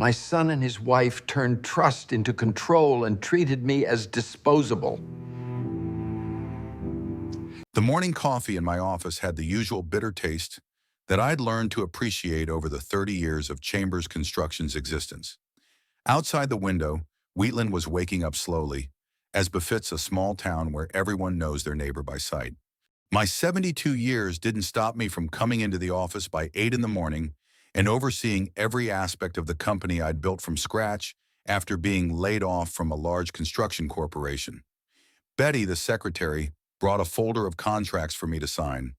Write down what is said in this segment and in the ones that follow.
My son and his wife turned trust into control and treated me as disposable. The morning coffee in my office had the usual bitter taste that I'd learned to appreciate over the 30 years of Chambers Construction's existence. Outside the window, Wheatland was waking up slowly, as befits a small town where everyone knows their neighbor by sight. My 72 years didn't stop me from coming into the office by 8 in the morning and overseeing every aspect of the company I'd built from scratch after being laid off from a large construction corporation. Betty, the secretary, brought a folder of contracts for me to sign.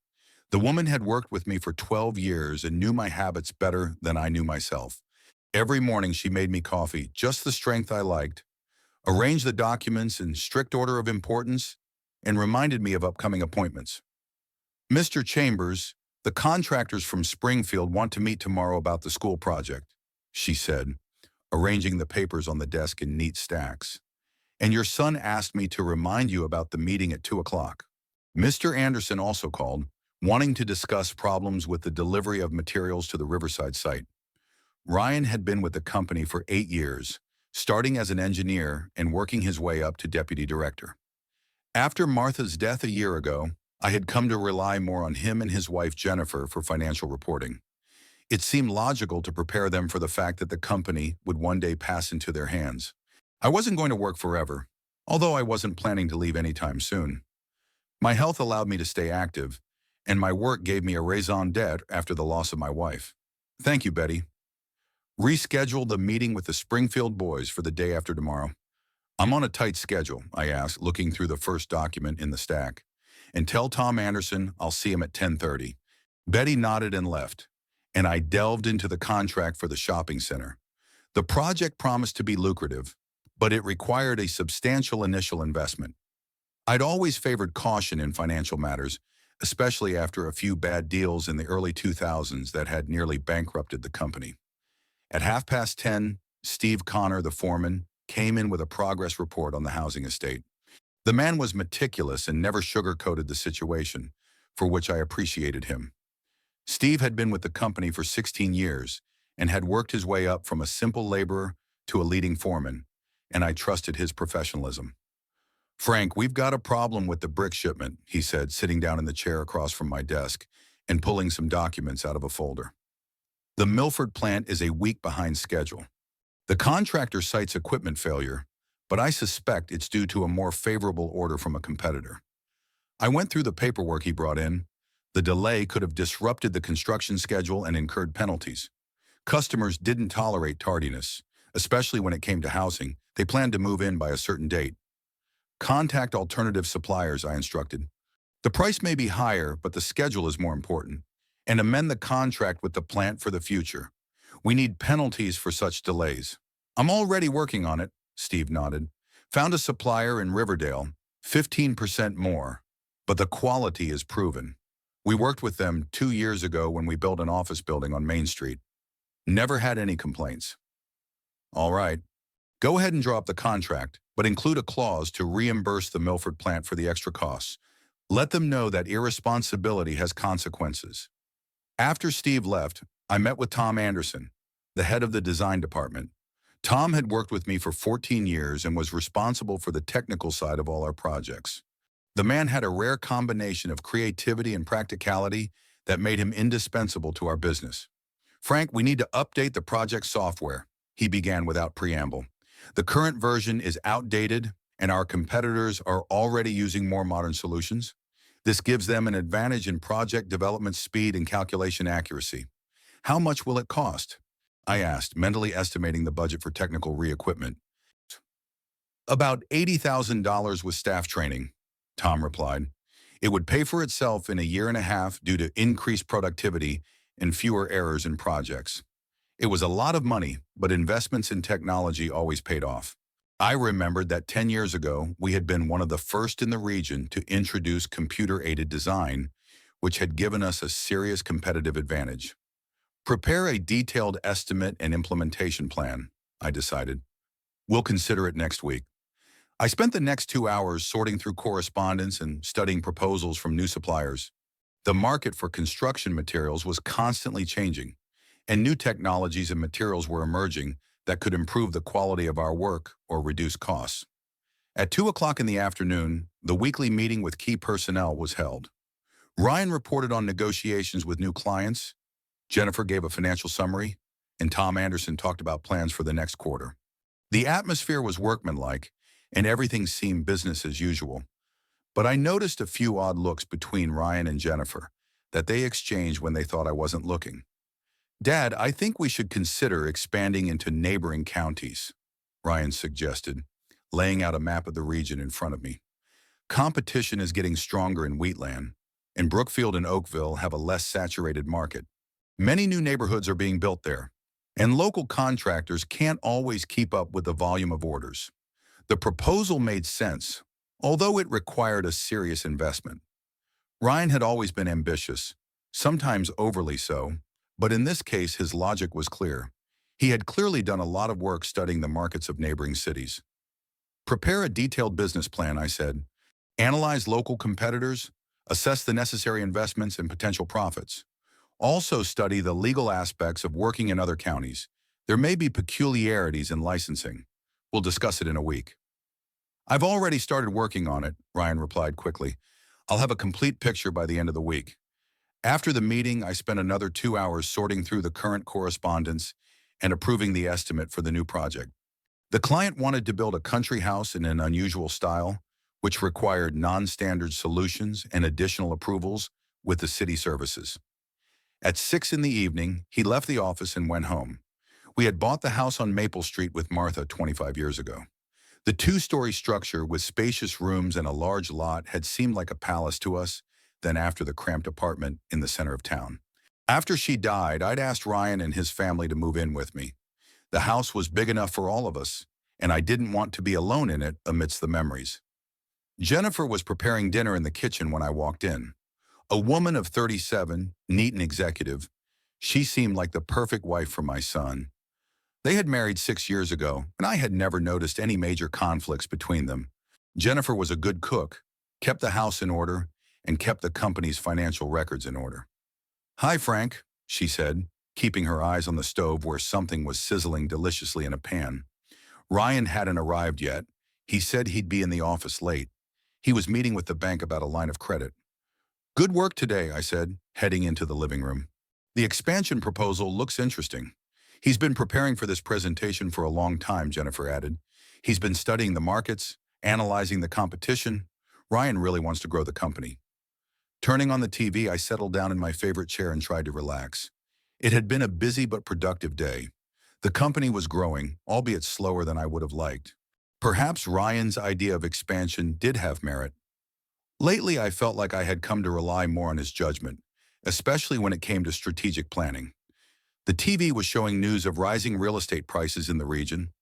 The woman had worked with me for 12 years and knew my habits better than I knew myself. Every morning she made me coffee, just the strength I liked, arranged the documents in strict order of importance, and reminded me of upcoming appointments. "Mr. Chambers, the contractors from Springfield want to meet tomorrow about the school project," she said, arranging the papers on the desk in neat stacks. "And your son asked me to remind you about the meeting at 2 o'clock. Mr. Anderson also called, wanting to discuss problems with the delivery of materials to the Riverside site." Ryan had been with the company for 8 years, starting as an engineer and working his way up to deputy director. After Martha's death a year ago, I had come to rely more on him and his wife Jennifer for financial reporting. It seemed logical to prepare them for the fact that the company would one day pass into their hands. I wasn't going to work forever, although I wasn't planning to leave anytime soon. My health allowed me to stay active, and my work gave me a raison d'etre after the loss of my wife. "Thank you, Betty." "Reschedule the meeting with the Springfield boys for the day after tomorrow." "I'm on a tight schedule," I asked, looking through the first document in the stack. "And tell Tom Anderson I'll see him at 10:30. Betty nodded and left, and I delved into the contract for the shopping center. The project promised to be lucrative, but it required a substantial initial investment. I'd always favored caution in financial matters, especially after a few bad deals in the early 2000s that had nearly bankrupted the company. At 10:30, Steve Connor, the foreman, came in with a progress report on the housing estate. The man was meticulous and never sugarcoated the situation, for which I appreciated him. Steve had been with the company for 16 years and had worked his way up from a simple laborer to a leading foreman, and I trusted his professionalism. "Frank, we've got a problem with the brick shipment," he said, sitting down in the chair across from my desk and pulling some documents out of a folder. "The Milford plant is a week behind schedule. The contractor cites equipment failure, but I suspect it's due to a more favorable order from a competitor." I went through the paperwork he brought in. The delay could have disrupted the construction schedule and incurred penalties. Customers didn't tolerate tardiness, especially when it came to housing. They planned to move in by a certain date. "Contact alternative suppliers," I instructed. "The price may be higher, but the schedule is more important. And amend the contract with the plant for the future. We need penalties for such delays." "I'm already working on it," Steve nodded. "Found a supplier in Riverdale, 15% more, but the quality is proven. We worked with them 2 years ago when we built an office building on Main Street. Never had any complaints." "All right. Go ahead and draw up the contract, but include a clause to reimburse the Milford plant for the extra costs. Let them know that irresponsibility has consequences." After Steve left, I met with Tom Anderson, the head of the design department. Tom had worked with me for 14 years and was responsible for the technical side of all our projects. The man had a rare combination of creativity and practicality that made him indispensable to our business. "Frank, we need to update the project software," he began without preamble. "The current version is outdated, and our competitors are already using more modern solutions. This gives them an advantage in project development speed and calculation accuracy." "How much will it cost?" I asked, mentally estimating the budget for technical re-equipment. "About $80,000 with staff training," Tom replied. "It would pay for itself in a year and a half due to increased productivity and fewer errors in projects." It was a lot of money, but investments in technology always paid off. I remembered that 10 years ago, we had been one of the first in the region to introduce computer-aided design, which had given us a serious competitive advantage. "Prepare a detailed estimate and implementation plan," I decided. "We'll consider it next week." I spent the next 2 hours sorting through correspondence and studying proposals from new suppliers. The market for construction materials was constantly changing, and new technologies and materials were emerging that could improve the quality of our work or reduce costs. At 2 o'clock in the afternoon, the weekly meeting with key personnel was held. Ryan reported on negotiations with new clients, Jennifer gave a financial summary, and Tom Anderson talked about plans for the next quarter. The atmosphere was workmanlike, and everything seemed business as usual. But I noticed a few odd looks between Ryan and Jennifer that they exchanged when they thought I wasn't looking. "Dad, I think we should consider expanding into neighboring counties," Ryan suggested, laying out a map of the region in front of me. "Competition is getting stronger in Wheatland, and Brookfield and Oakville have a less saturated market. Many new neighborhoods are being built there, and local contractors can't always keep up with the volume of orders." The proposal made sense, although it required a serious investment. Ryan had always been ambitious, sometimes overly so, but in this case his logic was clear. He had clearly done a lot of work studying the markets of neighboring cities. "Prepare a detailed business plan," I said. "Analyze local competitors, assess the necessary investments and potential profits. Also study the legal aspects of working in other counties. There may be peculiarities in licensing. We'll discuss it in a week." "I've already started working on it," Ryan replied quickly. "I'll have a complete picture by the end of the week." After the meeting, I spent another 2 hours sorting through the current correspondence and approving the estimate for the new project. The client wanted to build a country house in an unusual style, which required non-standard solutions and additional approvals with the city services. At 6 in the evening, he left the office and went home. We had bought the house on Maple Street with Martha 25 years ago. The two-story structure with spacious rooms and a large lot had seemed like a palace to us, then after the cramped apartment in the center of town. After she died, I'd asked Ryan and his family to move in with me. The house was big enough for all of us, and I didn't want to be alone in it amidst the memories. Jennifer was preparing dinner in the kitchen when I walked in. A woman of 37, neat and executive, she seemed like the perfect wife for my son. They had married 6 years ago, and I had never noticed any major conflicts between them. Jennifer was a good cook, kept the house in order, and kept the company's financial records in order. "Hi, Frank," she said, keeping her eyes on the stove where something was sizzling deliciously in a pan. Ryan hadn't arrived yet. He said he'd be in the office late. He was meeting with the bank about a line of credit. "Good work today," I said, heading into the living room. "The expansion proposal looks interesting." "He's been preparing for this presentation for a long time," Jennifer added. "He's been studying the markets, analyzing the competition. Ryan really wants to grow the company." Turning on the TV, I settled down in my favorite chair and tried to relax. It had been a busy but productive day. The company was growing, albeit slower than I would have liked. Perhaps Ryan's idea of expansion did have merit. Lately, I felt like I had come to rely more on his judgment, especially when it came to strategic planning. The TV was showing news of rising real estate prices in the region.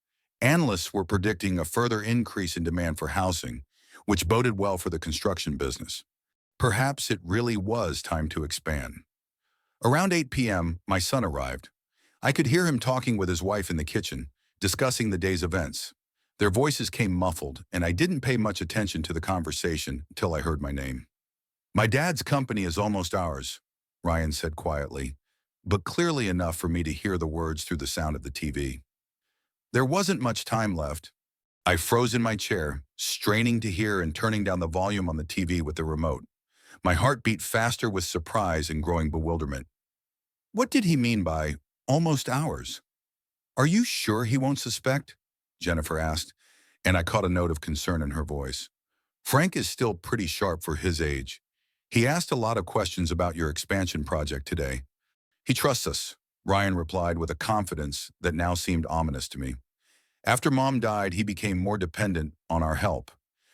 Analysts were predicting a further increase in demand for housing, which boded well for the construction business. Perhaps it really was time to expand. Around 8 p.m., my son arrived. I could hear him talking with his wife in the kitchen, discussing the day's events. Their voices came muffled, and I didn't pay much attention to the conversation until I heard my name. "My dad's company is almost ours," Ryan said quietly, but clearly enough for me to hear the words through the sound of the TV. There wasn't much time left. I froze in my chair, straining to hear and turning down the volume on the TV with the remote. My heart beat faster with surprise and growing bewilderment. What did he mean by almost ours? "Are you sure he won't suspect?" Jennifer asked, and I caught a note of concern in her voice. "Frank is still pretty sharp for his age. He asked a lot of questions about your expansion project today." "He trusts us," Ryan replied with a confidence that now seemed ominous to me. "After Mom died, he became more dependent on our help.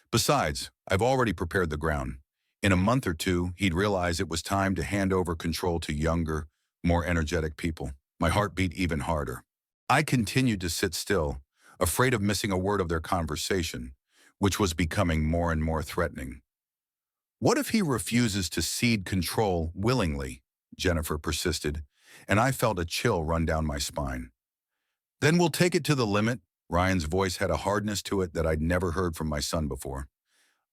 Besides, I've already prepared the ground. In a month or two, he'd realize it was time to hand over control to younger, more energetic people." My heart beat even harder. I continued to sit still, afraid of missing a word of their conversation, which was becoming more and more threatening. "What if he refuses to cede control willingly?" Jennifer persisted, and I felt a chill run down my spine. "Then we'll take it to the limit." Ryan's voice had a hardness to it that I'd never heard from my son before.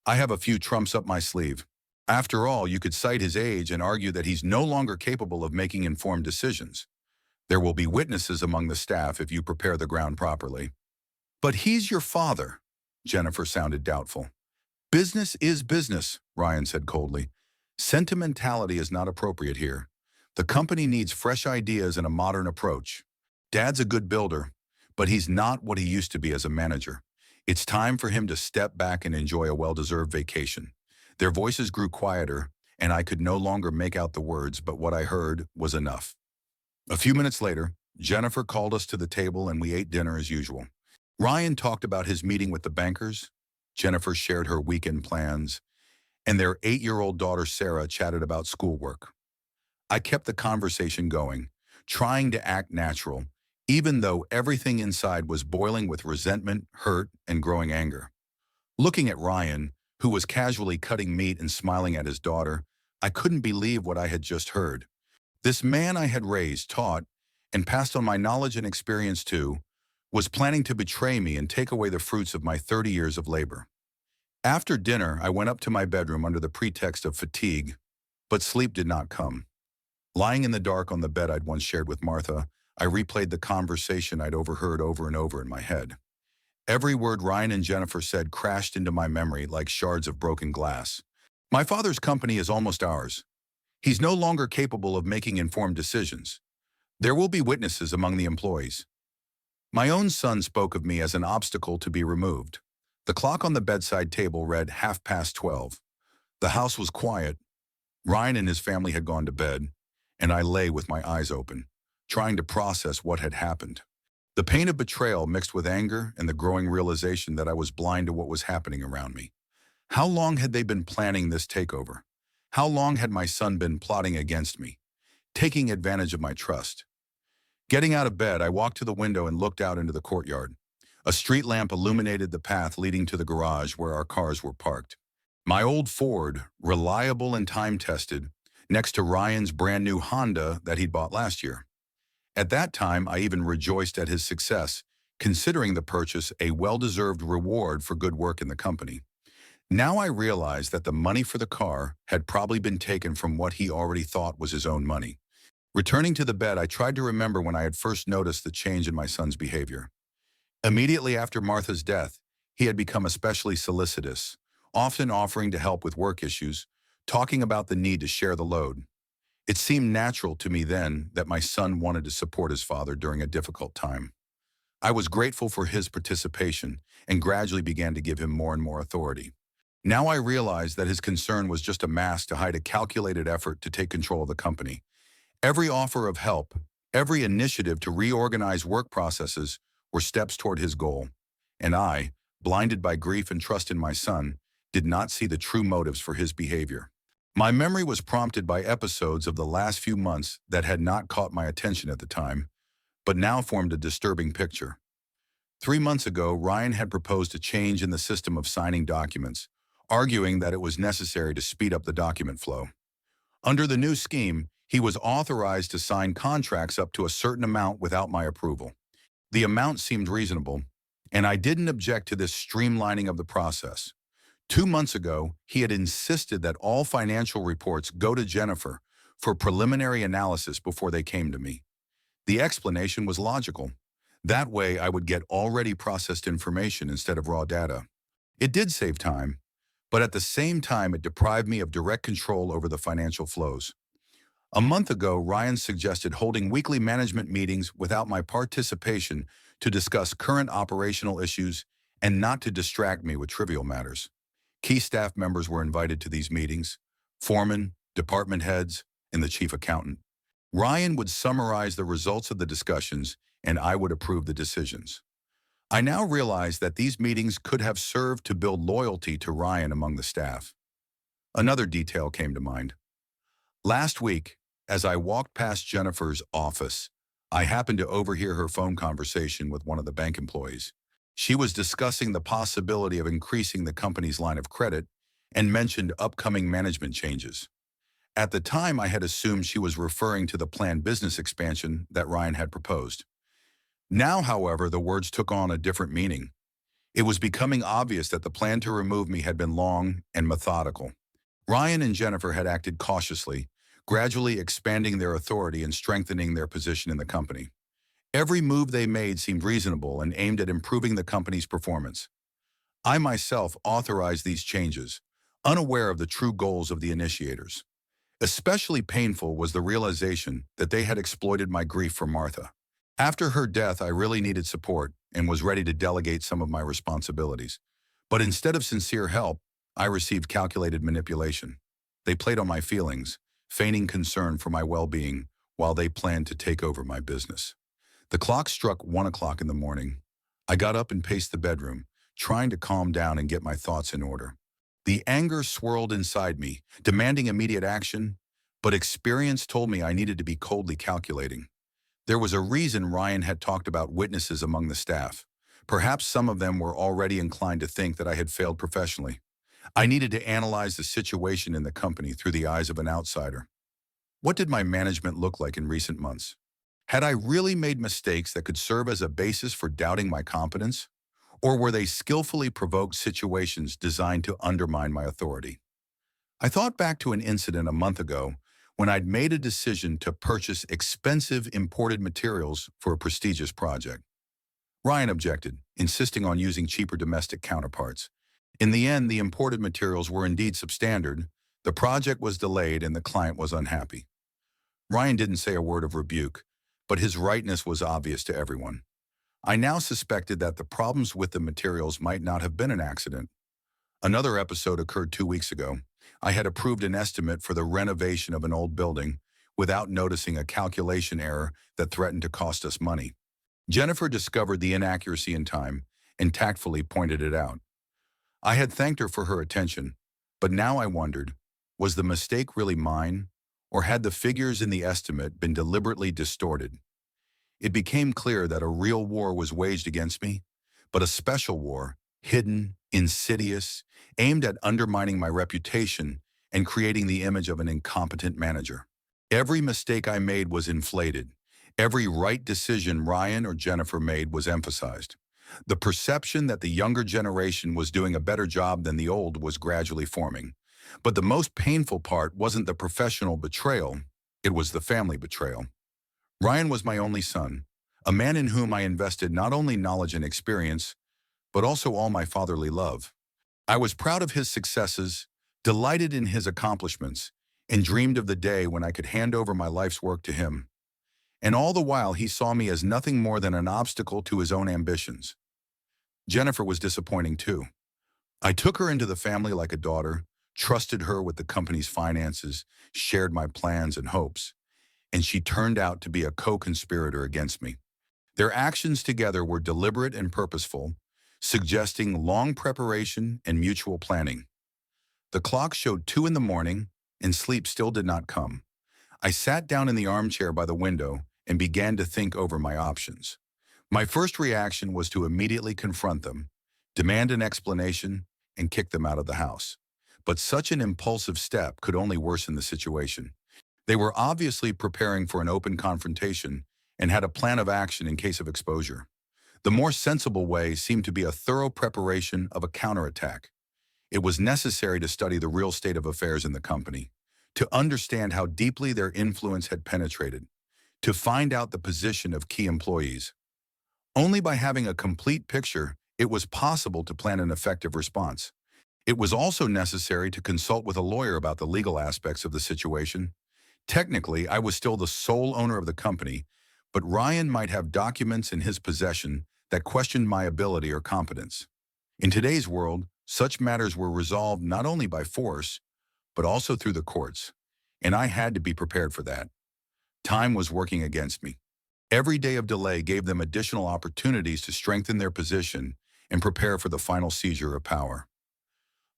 "I have a few trumps up my sleeve. After all, you could cite his age and argue that he's no longer capable of making informed decisions. There will be witnesses among the staff if you prepare the ground properly. But he's your father. Jennifer sounded doubtful. Business is business, Ryan said coldly. Sentimentality is not appropriate here. The company needs fresh ideas and a modern approach. Dad's a good builder, but he's not what he used to be as a manager. It's time for him to step back and enjoy a well-deserved vacation. Their voices grew quieter, and I could no longer make out the words, but what I heard was enough. A few minutes later, Jennifer called us to the table and we ate dinner as usual. Ryan talked about his meeting with the bankers. Jennifer shared her weekend plans, and their 8-year-old daughter Sarah chatted about schoolwork. I kept the conversation going, trying to act natural, even though everything inside was boiling with resentment, hurt, and growing anger. Looking at Ryan, who was casually cutting meat and smiling at his daughter, I couldn't believe what I had just heard. This man I had raised, taught, and passed on my knowledge and experience to, was planning to betray me and take away the fruits of my 30 years of labor. After dinner, I went up to my bedroom under the pretext of fatigue, but sleep did not come. Lying in the dark on the bed I'd once shared with Martha, I replayed the conversation I'd overheard over and over in my head. Every word Ryan and Jennifer said crashed into my memory like shards of broken glass. My father's company is almost ours. He's no longer capable of making informed decisions. There will be witnesses among the employees. My own son spoke of me as an obstacle to be removed. The clock on the bedside table read 12:30. The house was quiet. Ryan and his family had gone to bed, and I lay with my eyes open, trying to process what had happened. The pain of betrayal mixed with anger and the growing realization that I was blind to what was happening around me. How long had they been planning this takeover? How long had my son been plotting against me, taking advantage of my trust? Getting out of bed, I walked to the window and looked out into the courtyard. A street lamp illuminated the path leading to the garage where our cars were parked. My old Ford, reliable and time-tested, next to Ryan's brand new Honda that he'd bought last year. At that time, I even rejoiced at his success, considering the purchase a well-deserved reward for good work in the company. Now I realized that the money for the car had probably been taken from what he already thought was his own money. Returning to the bed, I tried to remember when I had first noticed the change in my son's behavior. Immediately after Martha's death, he had become especially solicitous, often offering to help with work issues, talking about the need to share the load. It seemed natural to me then that my son wanted to support his father during a difficult time. I was grateful for his participation and gradually began to give him more and more authority. Now I realized that his concern was just a mask to hide a calculated effort to take control of the company. Every offer of help, every initiative to reorganize work processes were steps toward his goal. And I, blinded by grief and trust in my son, did not see the true motives for his behavior. My memory was prompted by episodes of the last few months that had not caught my attention at the time, but now formed a disturbing picture. 3 months ago, Ryan had proposed a change in the system of signing documents, arguing that it was necessary to speed up the document flow. Under the new scheme, he was authorized to sign contracts up to a certain amount without my approval. The amount seemed reasonable, and I didn't object to this streamlining of the process. 2 months ago, he had insisted that all financial reports go to Jennifer for preliminary analysis before they came to me. The explanation was logical. That way, I would get already processed information instead of raw data. It did save time, but at the same time, it deprived me of direct control over the financial flows. A month ago, Ryan suggested holding weekly management meetings without my participation to discuss current operational issues and not to distract me with trivial matters. Key staff members were invited to these meetings: foremen, department heads, and the chief accountant. Ryan would summarize the results of the discussions, and I would approve the decisions. I now realize that these meetings could have served to build loyalty to Ryan among the staff. Another detail came to mind. Last week, as I walked past Jennifer's office, I happened to overhear her phone conversation with one of the bank employees. She was discussing the possibility of increasing the company's line of credit and mentioned upcoming management changes. At the time, I had assumed she was referring to the planned business expansion that Ryan had proposed. Now, however, the words took on a different meaning. It was becoming obvious that the plan to remove me had been long and methodical. Ryan and Jennifer had acted cautiously, gradually expanding their authority and strengthening their position in the company. Every move they made seemed reasonable and aimed at improving the company's performance. I myself authorized these changes, unaware of the true goals of the initiators. Especially painful was the realization that they had exploited my grief for Martha. After her death, I really needed support and was ready to delegate some of my responsibilities. But instead of sincere help, I received calculated manipulation. They played on my feelings, feigning concern for my well-being while they planned to take over my business. The clock struck 1 o'clock in the morning. I got up and paced the bedroom, trying to calm down and get my thoughts in order. The anger swirled inside me, demanding immediate action, but experience told me I needed to be coldly calculating. There was a reason Ryan had talked about witnesses among the staff. Perhaps some of them were already inclined to think that I had failed professionally. I needed to analyze the situation in the company through the eyes of an outsider. What did my management look like in recent months? Had I really made mistakes that could serve as a basis for doubting my competence? Or were they skillfully provoked situations designed to undermine my authority? I thought back to an incident a month ago when I'd made a decision to purchase expensive imported materials for a prestigious project. Ryan objected, insisting on using cheaper domestic counterparts. In the end, the imported materials were indeed substandard, the project was delayed, and the client was unhappy. Ryan didn't say a word of rebuke, but his rightness was obvious to everyone. I now suspected that the problems with the materials might not have been an accident. Another episode occurred 2 weeks ago. I had approved an estimate for the renovation of an old building without noticing a calculation error that threatened to cost us money. Jennifer discovered the inaccuracy in time and tactfully pointed it out. I had thanked her for her attention, but now I wondered, was the mistake really mine, or had the figures in the estimate been deliberately distorted? It became clear that a real war was waged against me, but a special war, hidden, insidious, aimed at undermining my reputation and creating the image of an incompetent manager. Every mistake I made was inflated. Every right decision Ryan or Jennifer made was emphasized. The perception that the younger generation was doing a better job than the old was gradually forming. But the most painful part wasn't the professional betrayal, it was the family betrayal. Ryan was my only son, a man in whom I invested not only knowledge and experience, but also all my fatherly love. I was proud of his successes, delighted in his accomplishments, and dreamed of the day when I could hand over my life's work to him. And all the while he saw me as nothing more than an obstacle to his own ambitions. Jennifer was disappointing too. I took her into the family like a daughter, trusted her with the company's finances, shared my plans and hopes, and she turned out to be a co-conspirator against me. Their actions together were deliberate and purposeful, suggesting long preparation and mutual planning. The clock showed 2 in the morning, and sleep still did not come. I sat down in the armchair by the window and began to think over my options. My first reaction was to immediately confront them, demand an explanation, and kick them out of the house. But such an impulsive step could only worsen the situation. They were obviously preparing for an open confrontation and had a plan of action in case of exposure. The more sensible way seemed to be a thorough preparation of a counterattack. It was necessary to study the real state of affairs in the company, to understand how deeply their influence had penetrated, to find out the position of key employees. Only by having a complete picture, it was possible to plan an effective response. It was also necessary to consult with a lawyer about the legal aspects of the situation. Technically, I was still the sole owner of the company, but Ryan might have documents in his possession that questioned my ability or competence. In today's world, such matters were resolved not only by force, but also through the courts, and I had to be prepared for that. Time was working against me. Every day of delay gave them additional opportunities to strengthen their position and prepare for the final seizure of power.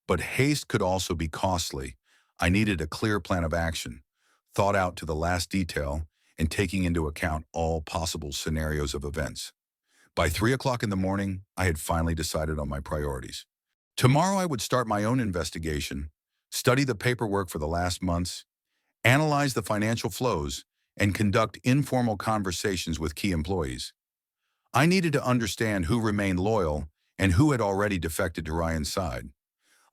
But haste could also be costly. I needed a clear plan of action, thought out to the last detail, and taking into account all possible scenarios of events. By 3 o'clock in the morning, I had finally decided on my priorities. Tomorrow I would start my own investigation, study the paperwork for the last months, analyze the financial flows, and conduct informal conversations with key employees. I needed to understand who remained loyal and who had already defected to Ryan's side.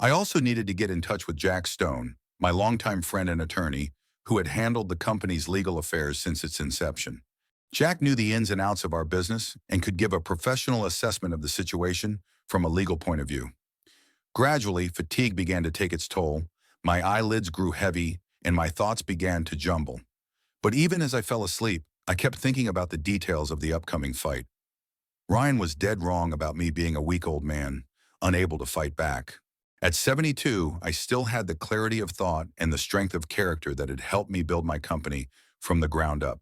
I also needed to get in touch with Jack Stone, my longtime friend and attorney, who had handled the company's legal affairs since its inception. Jack knew the ins and outs of our business and could give a professional assessment of the situation from a legal point of view. Gradually, fatigue began to take its toll, my eyelids grew heavy, and my thoughts began to jumble. But even as I fell asleep, I kept thinking about the details of the upcoming fight. Ryan was dead wrong about me being a weak old man, unable to fight back. At 72, I still had the clarity of thought and the strength of character that had helped me build my company from the ground up.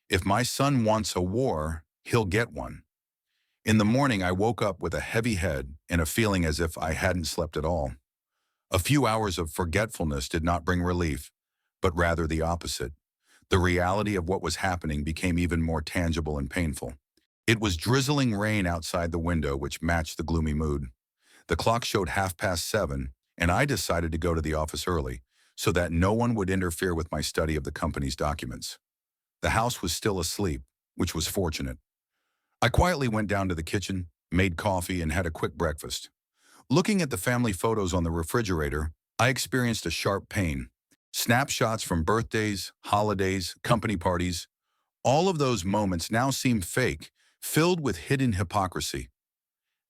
If my son wants a war, he'll get one. In the morning, I woke up with a heavy head and a feeling as if I hadn't slept at all. A few hours of forgetfulness did not bring relief, but rather the opposite. The reality of what was happening became even more tangible and painful. It was drizzling rain outside the window, which matched the gloomy mood. The clock showed 7:30, and I decided to go to the office early so that no one would interfere with my study of the company's documents. The house was still asleep, which was fortunate. I quietly went down to the kitchen, made coffee, and had a quick breakfast. Looking at the family photos on the refrigerator, I experienced a sharp pain. Snapshots from birthdays, holidays, company parties, all of those moments now seemed fake, filled with hidden hypocrisy.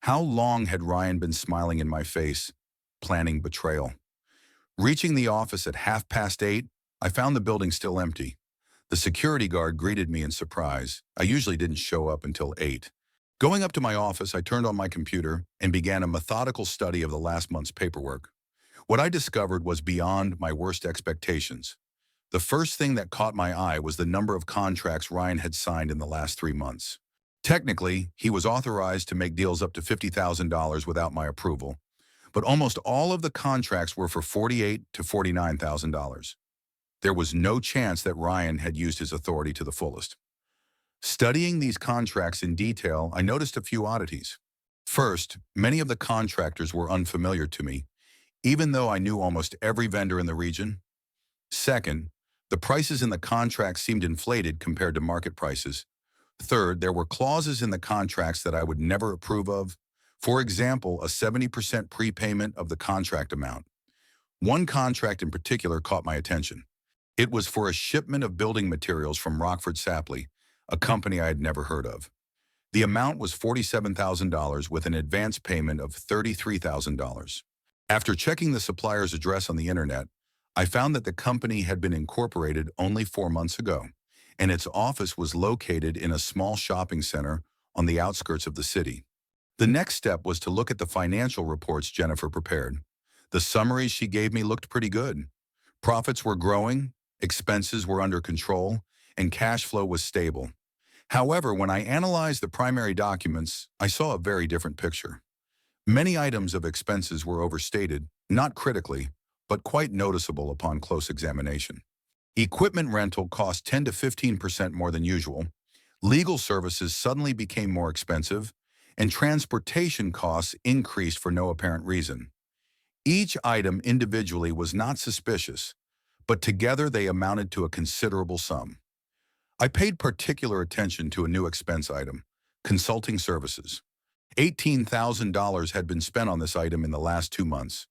How long had Ryan been smiling in my face, planning betrayal? Reaching the office at 8:30, I found the building still empty. The security guard greeted me in surprise. I usually didn't show up until 8. Going up to my office, I turned on my computer and began a methodical study of the last month's paperwork. What I discovered was beyond my worst expectations. The first thing that caught my eye was the number of contracts Ryan had signed in the last 3 months. Technically, he was authorized to make deals up to $50,000 without my approval, but almost all of the contracts were for $48,000 to $49,000. There was no chance that Ryan had used his authority to the fullest. Studying these contracts in detail, I noticed a few oddities. First, many of the contractors were unfamiliar to me, even though I knew almost every vendor in the region. Second, the prices in the contracts seemed inflated compared to market prices. Third, there were clauses in the contracts that I would never approve of. For example, a 70% prepayment of the contract amount. One contract in particular caught my attention. It was for a shipment of building materials from Rockford Sapley, a company I had never heard of. The amount was $47,000 with an advance payment of $33,000. After checking the supplier's address on the internet, I found that the company had been incorporated only 4 months ago, and its office was located in a small shopping center on the outskirts of the city. The next step was to look at the financial reports Jennifer prepared. The summaries she gave me looked pretty good. Profits were growing, expenses were under control, and cash flow was stable. However, when I analyzed the primary documents, I saw a very different picture. Many items of expenses were overstated, not critically, but quite noticeable upon close examination. Equipment rental cost 10 to 15% more than usual, legal services suddenly became more expensive, and transportation costs increased for no apparent reason. Each item individually was not suspicious, but together they amounted to a considerable sum. I paid particular attention to a new expense item, consulting services. $18,000 had been spent on this item in the last 2 months.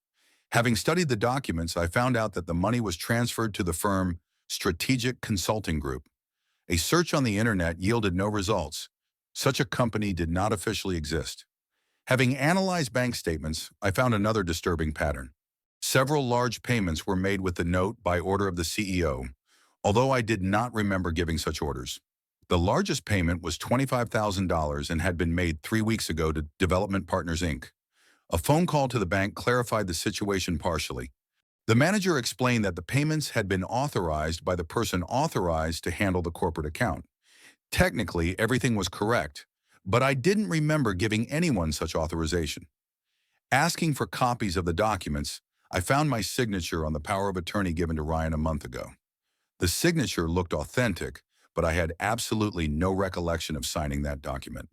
Having studied the documents, I found out that the money was transferred to the firm Strategic Consulting Group. A search on the internet yielded no results. Such a company did not officially exist. Having analyzed bank statements, I found another disturbing pattern. Several large payments were made with the note by order of the CEO, although I did not remember giving such orders. The largest payment was $25,000 and had been made 3 weeks ago to Development Partners, Inc. A phone call to the bank clarified the situation partially. The manager explained that the payments had been authorized by the person authorized to handle the corporate account. Technically, everything was correct, but I didn't remember giving anyone such authorization. Asking for copies of the documents, I found my signature on the power of attorney given to Ryan a month ago. The signature looked authentic, but I had absolutely no recollection of signing that document.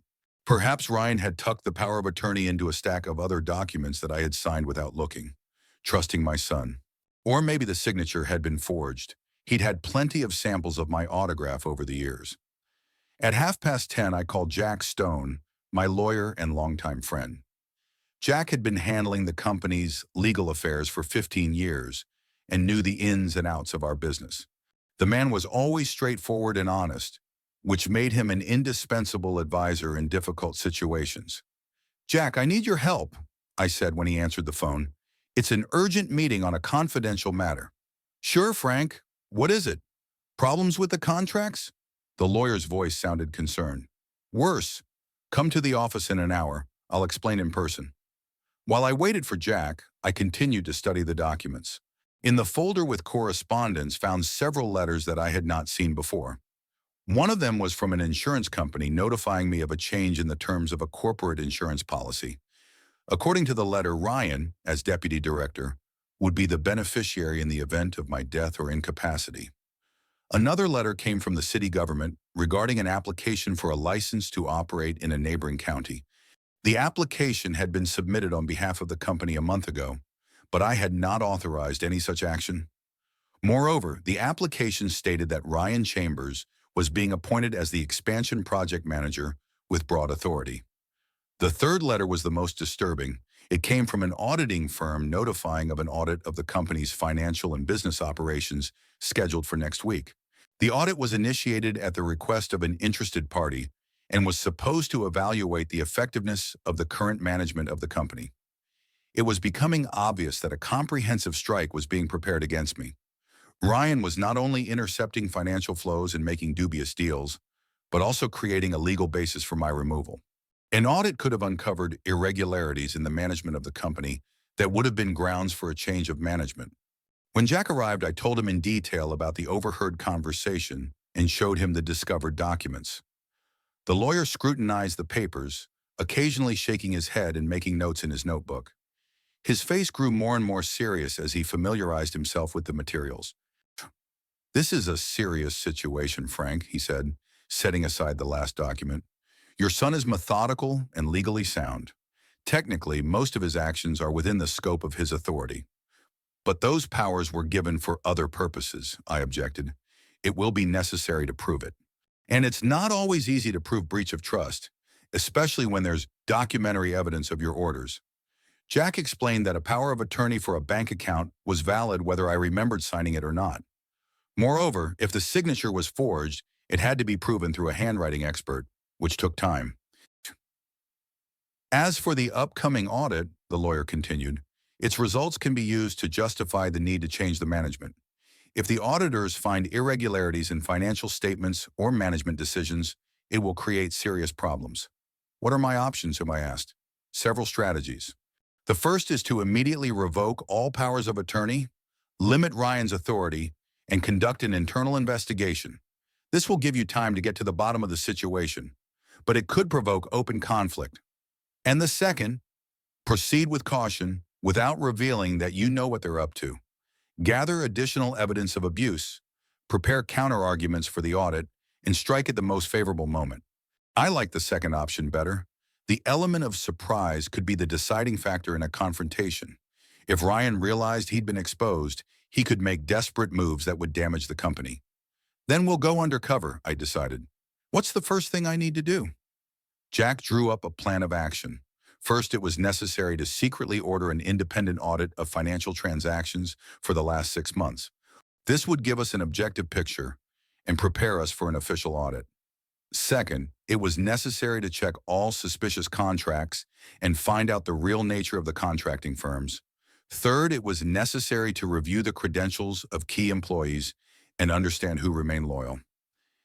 Perhaps Ryan had tucked the power of attorney into a stack of other documents that I had signed without looking, trusting my son. Or maybe the signature had been forged. He'd had plenty of samples of my autograph over the years. At 10:30, I called Jack Stone, my lawyer and longtime friend. Jack had been handling the company's legal affairs for 15 years, and knew the ins and outs of our business. The man was always straightforward and honest, which made him an indispensable advisor in difficult situations. "Jack, I need your help," I said when he answered the phone. "It's an urgent meeting on a confidential matter." "Sure, Frank. What is it? Problems with the contracts?" The lawyer's voice sounded concerned. "Worse. Come to the office in an hour. I'll explain in person." While I waited for Jack, I continued to study the documents. In the folder with correspondence, found several letters that I had not seen before. One of them was from an insurance company notifying me of a change in the terms of a corporate insurance policy. According to the letter, Ryan, as deputy director, would be the beneficiary in the event of my death or incapacity. Another letter came from the city government regarding an application for a license to operate in a neighboring county. The application had been submitted on behalf of the company a month ago, but I had not authorized any such action. Moreover, the application stated that Ryan Chambers was being appointed as the expansion project manager with broad authority. The third letter was the most disturbing. It came from an auditing firm notifying of an audit of the company's financial and business operations scheduled for next week. The audit was initiated at the request of an interested party and was supposed to evaluate the effectiveness of the current management of the company. It was becoming obvious that a comprehensive strike was being prepared against me. Ryan was not only intercepting financial flows and making dubious deals, but also creating a legal basis for my removal. An audit could have uncovered irregularities in the management of the company that would have been grounds for a change of management. When Jack arrived, I told him in detail about the overheard conversation and showed him the discovered documents. The lawyer scrutinized the papers, occasionally shaking his head and making notes in his notebook. His face grew more and more serious as he familiarized himself with the materials. "This is a serious situation, Frank," he said, setting aside the last document. "Your son is methodical and legally sound. Technically, most of his actions are within the scope of his authority. But those powers were given for other purposes," I objected. "It will be necessary to prove it. And it's not always easy to prove breach of trust, especially when there's documentary evidence of your orders." Jack explained that a power of attorney for a bank account was valid whether I remembered signing it or not. Moreover, if the signature was forged, it had to be proven through a handwriting expert, which took time. "As for the upcoming audit," the lawyer continued, "its results can be used to justify the need to change the management. If the auditors find irregularities in financial statements or management decisions, it will create serious problems." "What are my options?" I asked. "Several strategies. The first is to immediately revoke all powers of attorney, limit Ryan's authority, and conduct an internal investigation. This will give you time to get to the bottom of the situation, but it could provoke open conflict. And the second, proceed with caution without revealing that you know what they're up to. Gather additional evidence of abuse, prepare counter-arguments for the audit, and strike at the most favorable moment." I like the second option better. The element of surprise could be the deciding factor in a confrontation. If Ryan realized he'd been exposed, he could make desperate moves that would damage the company. "Then we'll go undercover," I decided. "What's the first thing I need to do?" Jack drew up a plan of action. First, it was necessary to secretly order an independent audit of financial transactions for the last 6 months. This would give us an objective picture and prepare us for an official audit. Second, it was necessary to check all suspicious contracts and find out the real nature of the contracting firms. Third, it was necessary to review the credentials of key employees and understand who remain loyal.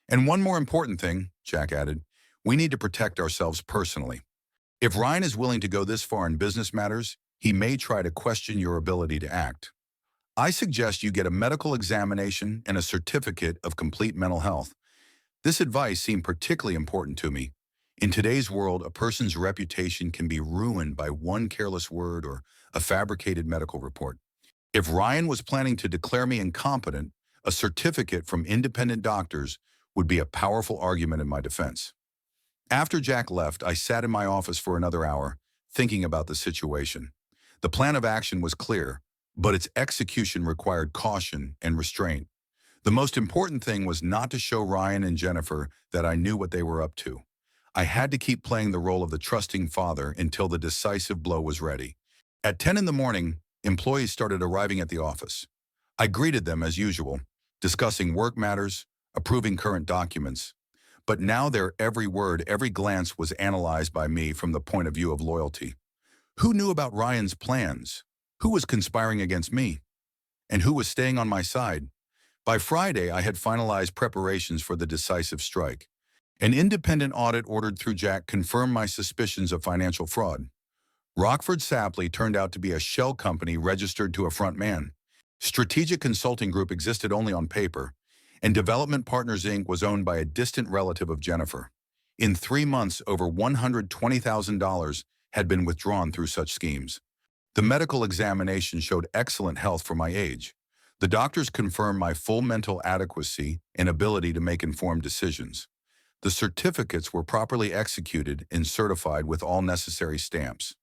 "And one more important thing," Jack added, "we need to protect ourselves personally. If Ryan is willing to go this far in business matters, he may try to question your ability to act. I suggest you get a medical examination and a certificate of complete mental health." This advice seemed particularly important to me. In today's world, a person's reputation can be ruined by one careless word or a fabricated medical report. If Ryan was planning to declare me incompetent, a certificate from independent doctors would be a powerful argument in my defense. After Jack left, I sat in my office for another hour, thinking about the situation. The plan of action was clear, but its execution required caution and restraint. The most important thing was not to show Ryan and Jennifer that I knew what they were up to. I had to keep playing the role of the trusting father until the decisive blow was ready. At 10 in the morning, employees started arriving at the office. I greeted them as usual, discussing work matters, approving current documents. But now their every word, every glance was analyzed by me from the point of view of loyalty. Who knew about Ryan's plans? Who was conspiring against me? And who was staying on my side? By Friday, I had finalized preparations for the decisive strike. An independent audit ordered through Jack confirmed my suspicions of financial fraud. Rockford Sapley turned out to be a shell company registered to a front man. Strategic Consulting Group existed only on paper, and Development Partners Inc. was owned by a distant relative of Jennifer. In 3 months, over $120,000 had been withdrawn through such schemes. The medical examination showed excellent health for my age. The doctors confirmed my full mental adequacy and ability to make informed decisions. The certificates were properly executed and certified with all necessary stamps.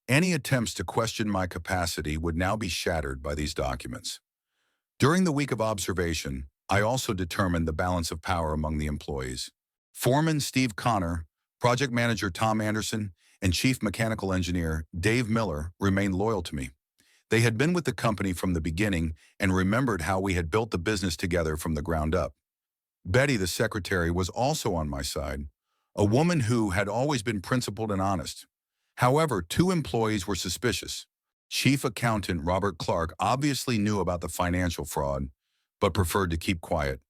Any attempts to question my capacity would now be shattered by these documents. During the week of observation, I also determined the balance of power among the employees. Foreman Steve Connor, project manager Tom Anderson, and chief mechanical engineer Dave Miller remained loyal to me. They had been with the company from the beginning and remembered how we had built the business together from the ground up. Betty, the secretary, was also on my side, a woman who had always been principled and honest. However, 2 employees were suspicious. Chief accountant Robert Clark obviously knew about the financial fraud, but preferred to keep quiet.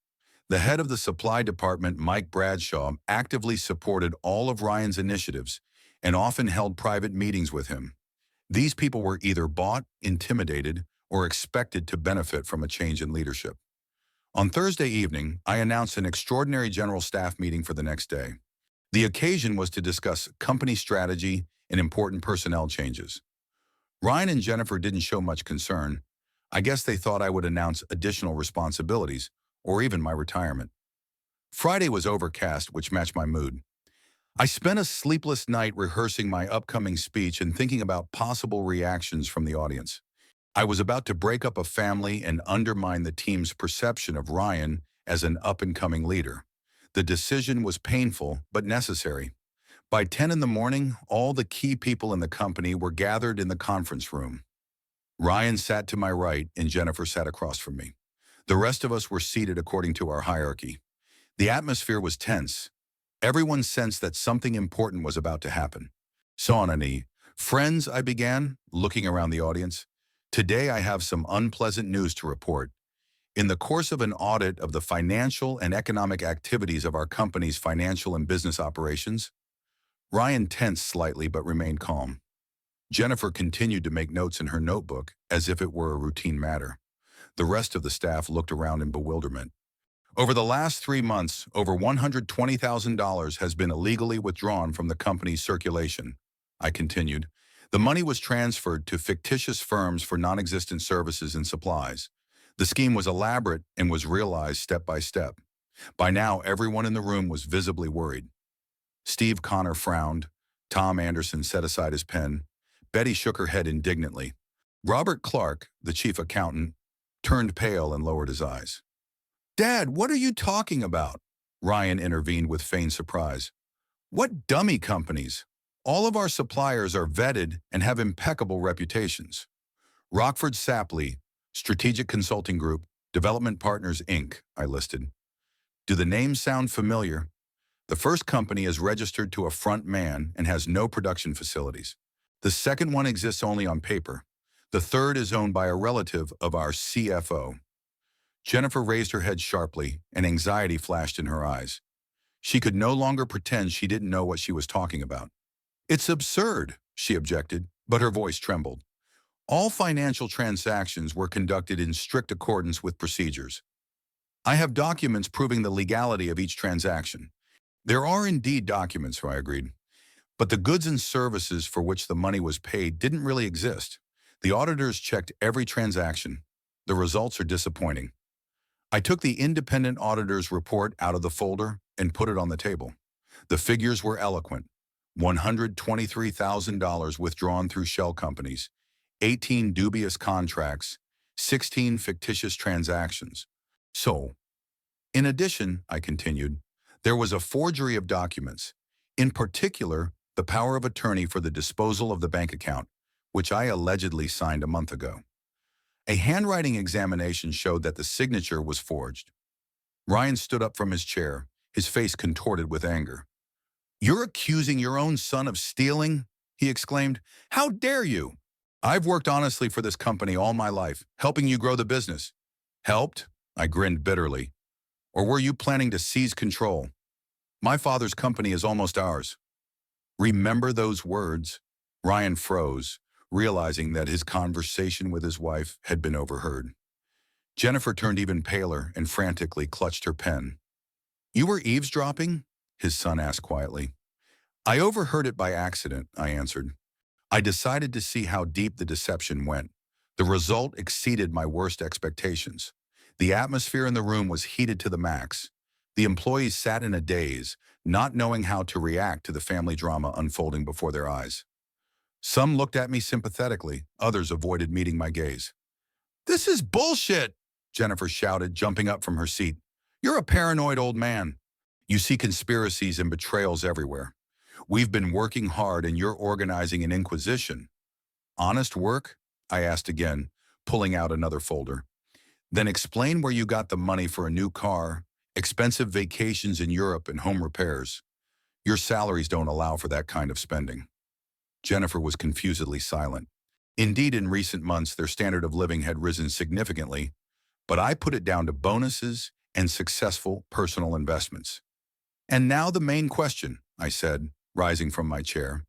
The head of the supply department, Mike Bradshaw, actively supported all of Ryan's initiatives and often held private meetings with him. These people were either bought, intimidated, or expected to benefit from a change in leadership. On Thursday evening, I announced an extraordinary general staff meeting for the next day. The occasion was to discuss company strategy and important personnel changes. Ryan and Jennifer didn't show much concern. I guess they thought I would announce additional responsibilities, or even my retirement. Friday was overcast, which matched my mood. I spent a sleepless night rehearsing my upcoming speech and thinking about possible reactions from the audience. I was about to break up a family and undermine the team's perception of Ryan as an up-and-coming leader. The decision was painful, but necessary. By 10 in the morning, all the key people in the company were gathered in the conference room. Ryan sat to my right and Jennifer sat across from me. The rest of us were seated according to our hierarchy. The atmosphere was tense. Everyone sensed that something important was about to happen. Sonani, friends, I began, looking around the audience. Today I have some unpleasant news to report. In the course of an audit of the financial and economic activities of our company's financial and business operations, Ryan tensed slightly but remained calm. Jennifer continued to make notes in her notebook as if it were a routine matter. The rest of the staff looked around in bewilderment. Over the last 3 months, over $120,000 has been illegally withdrawn from the company's circulation. I continued. The money was transferred to fictitious firms for non-existent services and supplies. The scheme was elaborate and was realized step by step. By now, everyone in the room was visibly worried. Steve Connor frowned. Tom Anderson set aside his pen. Betty shook her head indignantly. Robert Clark, the chief accountant, turned pale and lowered his eyes. Dad, what are you talking about? Ryan intervened with feigned surprise. What dummy companies? All of our suppliers are vetted and have impeccable reputations. Rockford Sapley, Strategic Consulting Group, Development Partners Inc., I listed. Do the names sound familiar? The first company is registered to a front man and has no production facilities. The second one exists only on paper. The third is owned by a relative of our CFO. Jennifer raised her head sharply, and anxiety flashed in her eyes. She could no longer pretend she didn't know what she was talking about. It's absurd, she objected, but her voice trembled. All financial transactions were conducted in strict accordance with procedures. I have documents proving the legality of each transaction. There are indeed documents, I agreed. But the goods and services for which the money was paid didn't really exist. The auditors checked every transaction. The results are disappointing. I took the independent auditor's report out of the folder and put it on the table. The figures were eloquent. $123,000 withdrawn through shell companies, 18 dubious contracts, 16 fictitious transactions. So, in addition, I continued, there was a forgery of documents, in particular, the power of attorney for the disposal of the bank account, which I allegedly signed a month ago. A handwriting examination showed that the signature was forged. Ryan stood up from his chair, his face contorted with anger. "You're accusing your own son of stealing?" he exclaimed. "How dare you? I've worked honestly for this company all my life, helping you grow the business." "Helped?" I grinned bitterly. "Or were you planning to seize control? My father's company is almost ours." "Remember those words?" Ryan froze, realizing that his conversation with his wife had been overheard. Jennifer turned even paler and frantically clutched her pen. "You were eavesdropping?" his son asked quietly. "I overheard it by accident," I answered. "I decided to see how deep the deception went. The result exceeded my worst expectations. The atmosphere in the room was heated to the max. The employees sat in a daze, not knowing how to react to the family drama unfolding before their eyes. Some looked at me sympathetically, others avoided meeting my gaze. "This is bullshit!" Jennifer shouted, jumping up from her seat. "You're a paranoid old man. You see conspiracies and betrayals everywhere. We've been working hard and you're organizing an inquisition." "Honest work?" I asked again, pulling out another folder. "Then explain where you got the money for a new car, expensive vacations in Europe, and home repairs. Your salaries don't allow for that kind of spending." Jennifer was confusedly silent. Indeed, in recent months, their standard of living had risen significantly, but I put it down to bonuses and successful personal investments. "And now the main question," I said, rising from my chair.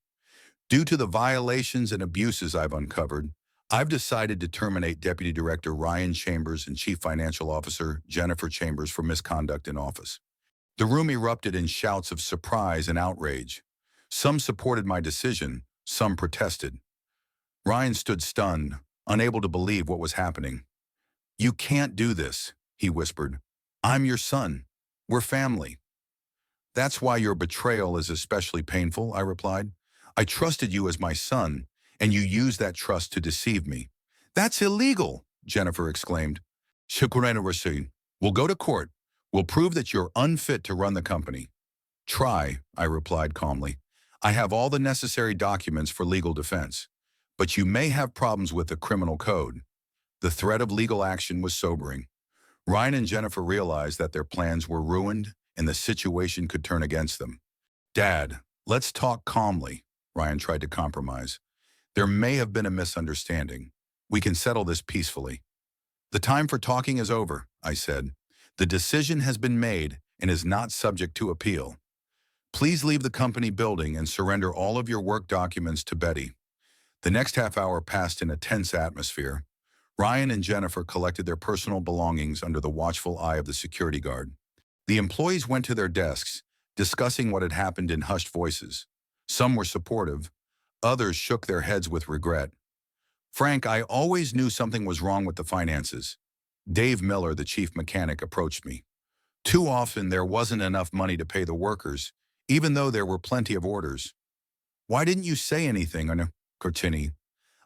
"Due to the violations and abuses I've uncovered, I've decided to terminate Deputy Director Ryan Chambers and Chief Financial Officer Jennifer Chambers for misconduct in office." The room erupted in shouts of surprise and outrage. Some supported my decision, some protested. Ryan stood stunned, unable to believe what was happening. "You can't do this," he whispered. "I'm your son. We're family." "That's why your betrayal is especially painful," I replied. "I trusted you as my son, and you used that trust to deceive me." "That's illegal," Jennifer exclaimed. "Shukurena Rashid. We'll go to court. We'll prove that you're unfit to run the company." "Try," I replied calmly. "I have all the necessary documents for legal defense. But you may have problems with the criminal code." The threat of legal action was sobering. Ryan and Jennifer realized that their plans were ruined and the situation could turn against them. "Dad, let's talk calmly," Ryan tried to compromise. "There may have been a misunderstanding. We can settle this peacefully." "The time for talking is over," I said. "The decision has been made and is not subject to appeal. Please leave the company building and surrender all of your work documents to Betty." The next half hour passed in a tense atmosphere. Ryan and Jennifer collected their personal belongings under the watchful eye of the security guard. The employees went to their desks, discussing what had happened in hushed voices. Some were supportive, others shook their heads with regret. "Frank, I always knew something was wrong with the finances." Dave Miller, the chief mechanic, approached me. "Too often there wasn't enough money to pay the workers, even though there were plenty of orders." "Why didn't you say anything, Cortini?"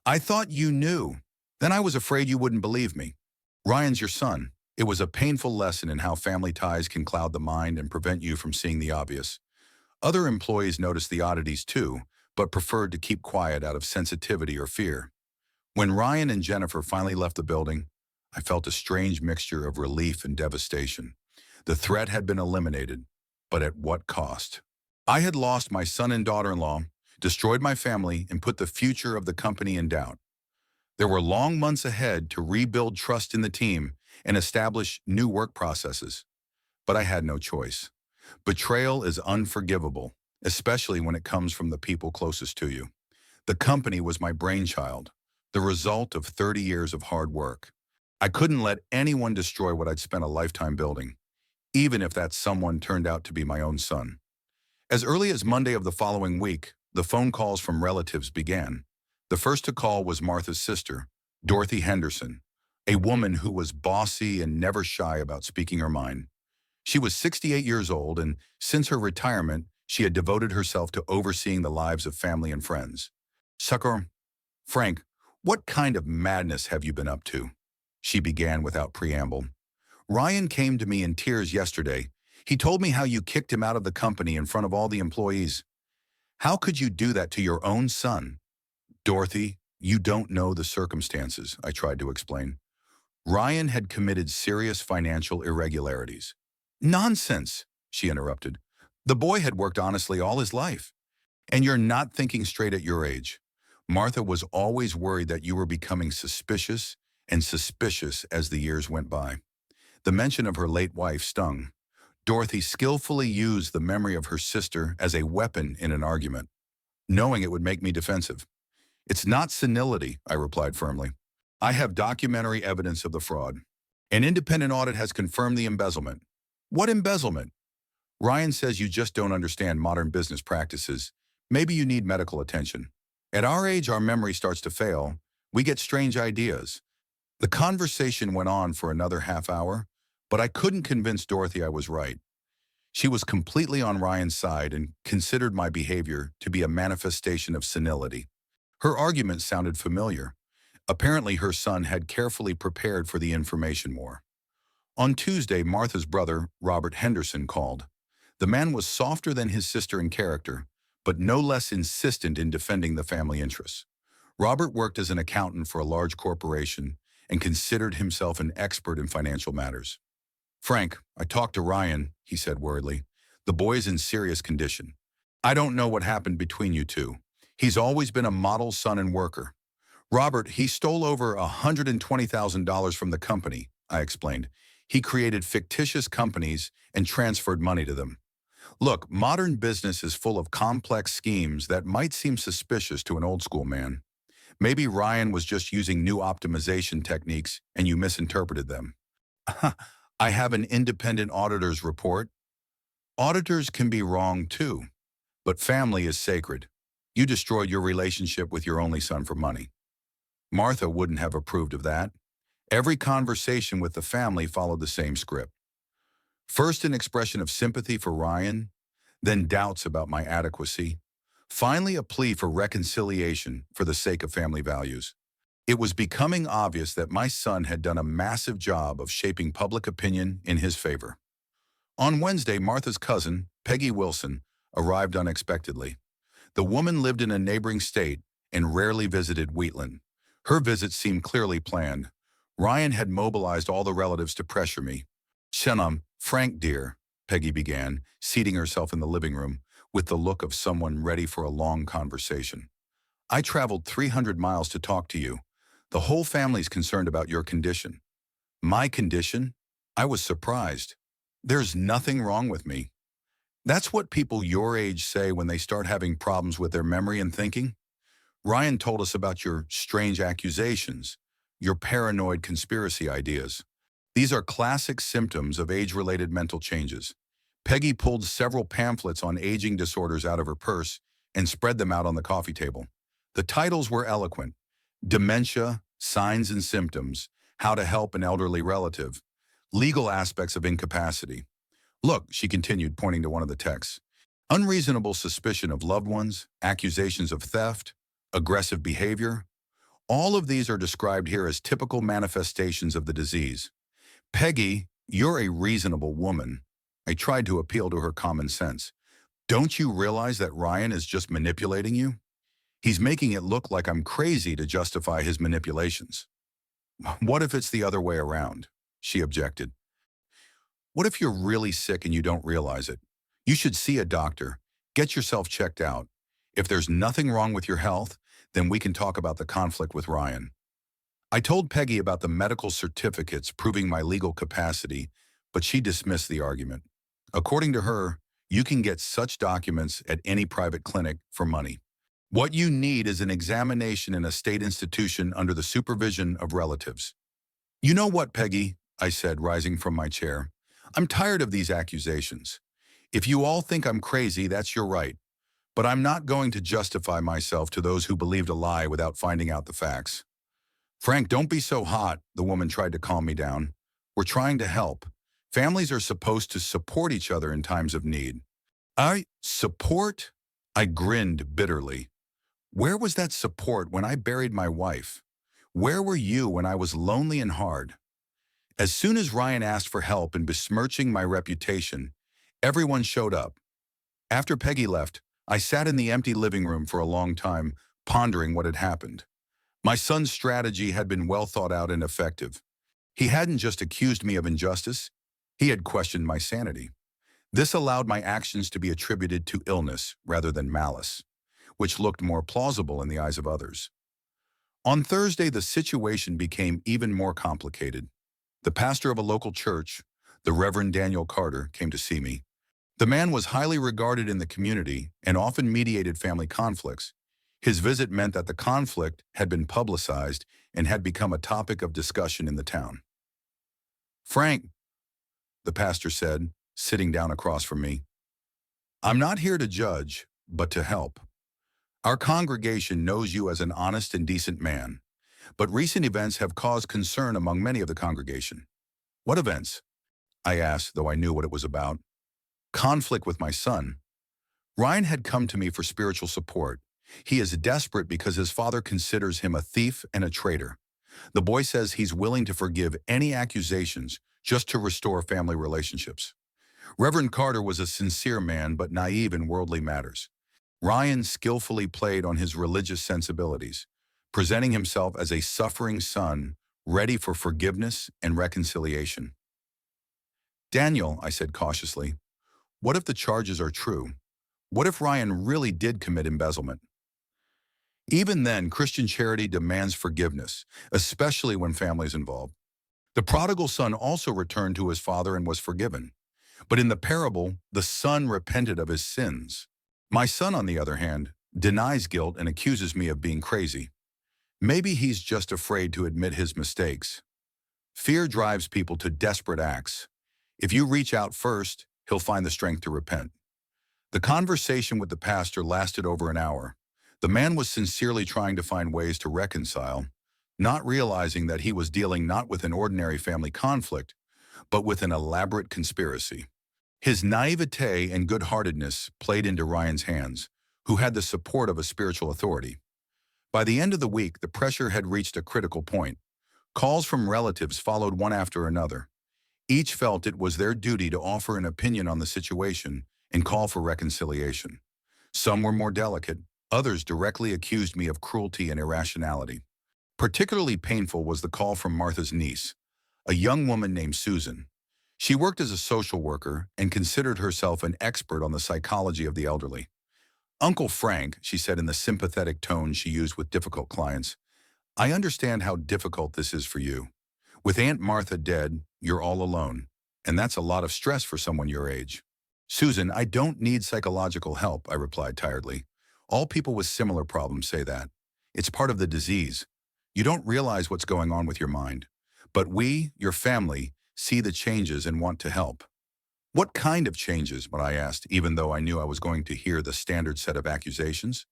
"I thought you knew. Then I was afraid you wouldn't believe me." "Ryan's your son. It was a painful lesson in how family ties can cloud the mind and prevent you from seeing the obvious." Other employees noticed the oddities too, but preferred to keep quiet out of sensitivity or fear. When Ryan and Jennifer finally left the building, I felt a strange mixture of relief and devastation. The threat had been eliminated, but at what cost? I had lost my son and daughter-in-law, destroyed my family, and put the future of the company in doubt. There were long months ahead to rebuild trust in the team and establish new work processes. But I had no choice. Betrayal is unforgivable, especially when it comes from the people closest to you. The company was my brainchild, the result of 30 years of hard work. I couldn't let anyone destroy what I'd spent a lifetime building, even if that someone turned out to be my own son. As early as Monday of the following week, the phone calls from relatives began. The first to call was Martha's sister, Dorothy Henderson, a woman who was bossy and never shy about speaking her mind. She was 68 years old, and since her retirement, she had devoted herself to overseeing the lives of family and friends. "Succor, Frank, what kind of madness have you been up to?" she began without preamble. "Ryan came to me in tears yesterday. He told me how you kicked him out of the company in front of all the employees. How could you do that to your own son?" "Dorothy, you don't know the circumstances," I tried to explain. Ryan had committed serious financial irregularities. Nonsense, she interrupted. The boy had worked honestly all his life. And you're not thinking straight at your age. Martha was always worried that you were becoming suspicious and suspicious as the years went by. The mention of her late wife stung. Dorothy skillfully used the memory of her sister as a weapon in an argument, knowing it would make me defensive. It's not senility, I replied firmly. I have documentary evidence of the fraud. An independent audit has confirmed the embezzlement. What embezzlement? Ryan says you just don't understand modern business practices. Maybe you need medical attention. At our age, our memory starts to fail. We get strange ideas. The conversation went on for another half hour, but I couldn't convince Dorothy I was right. She was completely on Ryan's side and considered my behavior to be a manifestation of senility. Her argument sounded familiar. Apparently, her son had carefully prepared for the information war. On Tuesday, Martha's brother, Robert Henderson, called. The man was softer than his sister in character, but no less insistent in defending the family interests. Robert worked as an accountant for a large corporation and considered himself an expert in financial matters. Frank, I talked to Ryan, he said worriedly. The boy is in serious condition. I don't know what happened between you two. He's always been a model son and worker. Robert, he stole over $120,000 from the company, I explained. He created fictitious companies and transferred money to them. Look, modern business is full of complex schemes that might seem suspicious to an old-school man. Maybe Ryan was just using new optimization techniques and you misinterpreted them. I have an independent auditor's report. Auditors can be wrong too, but family is sacred. You destroyed your relationship with your only son for money. Martha wouldn't have approved of that. Every conversation with the family followed the same script. First, an expression of sympathy for Ryan, then doubts about my adequacy, finally a plea for reconciliation for the sake of family values. It was becoming obvious that my son had done a massive job of shaping public opinion in his favor. On Wednesday, Martha's cousin, Peggy Wilson, arrived unexpectedly. The woman lived in a neighboring state and rarely visited Wheatland. Her visit seemed clearly planned. Ryan had mobilized all the relatives to pressure me. Frank dear, Peggy began, seating herself in the living room with the look of someone ready for a long conversation. I traveled 300 miles to talk to you. The whole family's concerned about your condition. My condition? I was surprised. There's nothing wrong with me. That's what people your age say when they start having problems with their memory and thinking. Ryan told us about your strange accusations, your paranoid conspiracy ideas. These are classic symptoms of age-related mental changes. Peggy pulled several pamphlets on aging disorders out of her purse and spread them out on the coffee table. The titles were eloquent. Dementia, Signs and Symptoms, How to Help an Elderly Relative, Legal Aspects of Incapacity. Look, she continued, pointing to one of the texts. Unreasonable suspicion of loved ones, accusations of theft, aggressive behavior. All of these are described here as typical manifestations of the disease. Peggy, you're a reasonable woman. I tried to appeal to her common sense. Don't you realize that Ryan is just manipulating you? He's making it look like I'm crazy to justify his manipulations. What if it's the other way around? She objected. What if you're really sick and you don't realize it? You should see a doctor. Get yourself checked out. If there's nothing wrong with your health, then we can talk about the conflict with Ryan. I told Peggy about the medical certificates proving my legal capacity, but she dismissed the argument. According to her, you can get such documents at any private clinic for money. What you need is an examination in a state institution under the supervision of relatives. You know what, Peggy? I said, rising from my chair. I'm tired of these accusations. If you all think I'm crazy, that's your right. But I'm not going to justify myself to those who believed a lie without finding out the facts. Frank, don't be so hot, the woman tried to calm me down. We're trying to help. Families are supposed to support each other in times of need. Support? I grinned bitterly. Where was that support when I buried my wife? Where were you when I was lonely and hard? As soon as Ryan asked for help in besmirching my reputation, everyone showed up. After Peggy left, I sat in the empty living room for a long time, pondering what had happened. My son's strategy had been well thought out and effective. He hadn't just accused me of injustice, he had questioned my sanity. This allowed my actions to be attributed to illness rather than malice, which looked more plausible in the eyes of others. On Thursday, the situation became even more complicated. The pastor of a local church, the Reverend Daniel Carter, came to see me. The man was highly regarded in the community and often mediated family conflicts. His visit meant that the conflict had been publicized and had become a topic of discussion in the town. "Frank," the pastor said, sitting down across from me, "I'm not here to judge, but to help. Our congregation knows you as an honest and decent man, but recent events have caused concern among many of the congregation." "What events?" I asked, though I knew what it was about. "Conflict with my son. Ryan had come to me for spiritual support. He is desperate because his father considers him a thief and a traitor. The boy says he's willing to forgive any accusations just to restore family relationships. Reverend Carter was a sincere man but naive in worldly matters. Ryan skillfully played on his religious sensibilities, presenting himself as a suffering son ready for forgiveness and reconciliation." "Daniel," I said cautiously, "what if the charges are true? What if Ryan really did commit embezzlement?" "Even then, Christian charity demands forgiveness, especially when family is involved. The prodigal son also returned to his father and was forgiven. But in the parable, the son repented of his sins. My son, on the other hand, denies guilt and accuses me of being crazy. Maybe he's just afraid to admit his mistakes. Fear drives people to desperate acts. If you reach out first, he'll find the strength to repent." The conversation with the pastor lasted over an hour. The man was sincerely trying to find ways to reconcile, not realizing that he was dealing not with an ordinary family conflict, but with an elaborate conspiracy. His naivete and good-heartedness played into Ryan's hands, who had the support of a spiritual authority. By the end of the week, the pressure had reached a critical point. Calls from relatives followed one after another. Each felt it was their duty to offer an opinion on the situation and call for reconciliation. Some were more delicate, others directly accused me of cruelty and irrationality. Particularly painful was the call from Martha's niece, a young woman named Susan. She worked as a social worker and considered herself an expert on the psychology of the elderly. "Uncle Frank," she said in the sympathetic tone she used with difficult clients, "I understand how difficult this is for you. With Aunt Martha dead, you're all alone, and that's a lot of stress for someone your age." "Susan, I don't need psychological help," I replied tiredly. "All people with similar problems say that. It's part of the disease. You don't realize what's going on with your mind. But we, your family, see the changes and want to help." "What kind of changes?" I asked, even though I knew I was going to hear the standard set of accusations.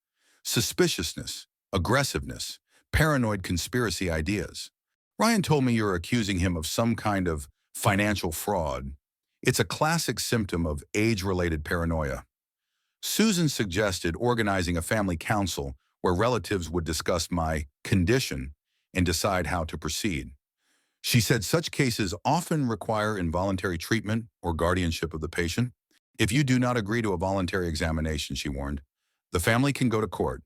"Suspiciousness, aggressiveness, paranoid conspiracy ideas. Ryan told me you're accusing him of some kind of financial fraud. It's a classic symptom of age-related paranoia." Susan suggested organizing a family council where relatives would discuss my condition and decide how to proceed. She said such cases often require involuntary treatment or guardianship of the patient. "If you do not agree to a voluntary examination," she warned, "the family can go to court.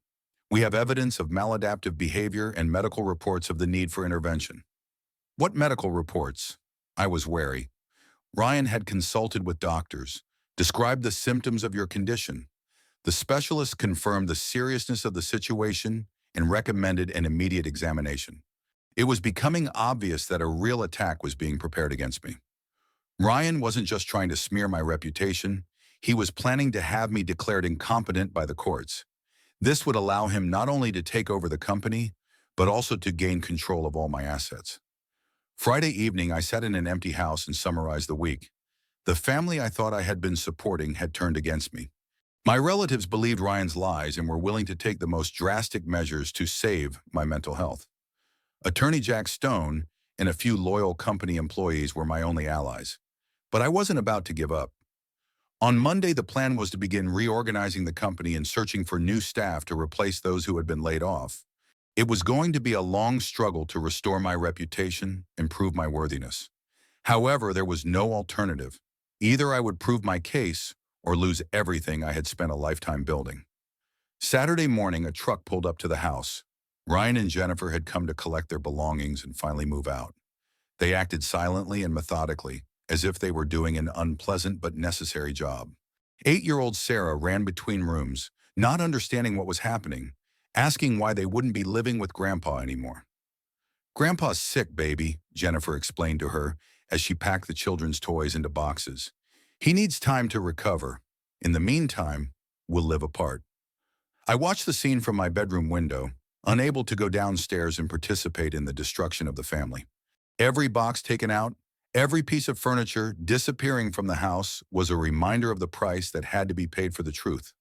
We have evidence of maladaptive behavior and medical reports of the need for intervention." "What medical reports?" I was wary. "Ryan had consulted with doctors, described the symptoms of your condition. The specialists confirmed the seriousness of the situation and recommended an immediate examination. It was becoming obvious that a real attack was being prepared against me. Ryan wasn't just trying to smear my reputation, he was planning to have me declared incompetent by the courts. This would allow him not only to take over the company, but also to gain control of all my assets." Friday evening, I sat in an empty house and summarized the week. The family I thought I had been supporting had turned against me. My relatives believed Ryan's lies and were willing to take the most drastic measures to save my mental health. Attorney Jack Stone and a few loyal company employees were my only allies. But I wasn't about to give up. On Monday, the plan was to begin reorganizing the company and searching for new staff to replace those who had been laid off. It was going to be a long struggle to restore my reputation and prove my worthiness. However, there was no alternative. Either I would prove my case or lose everything I had spent a lifetime building. Saturday morning, a truck pulled up to the house. Ryan and Jennifer had come to collect their belongings and finally move out. They acted silently and methodically, as if they were doing an unpleasant but necessary job. 8-year-old Sarah ran between rooms, not understanding what was happening, asking why they wouldn't be living with Grandpa anymore. "Grandpa's sick, baby," Jennifer explained to her as she packed the children's toys into boxes. "He needs time to recover. In the meantime, we'll live apart." I watched the scene from my bedroom window, unable to go downstairs and participate in the destruction of the family. Every box taken out, every piece of furniture disappearing from the house was a reminder of the price that had to be paid for the truth.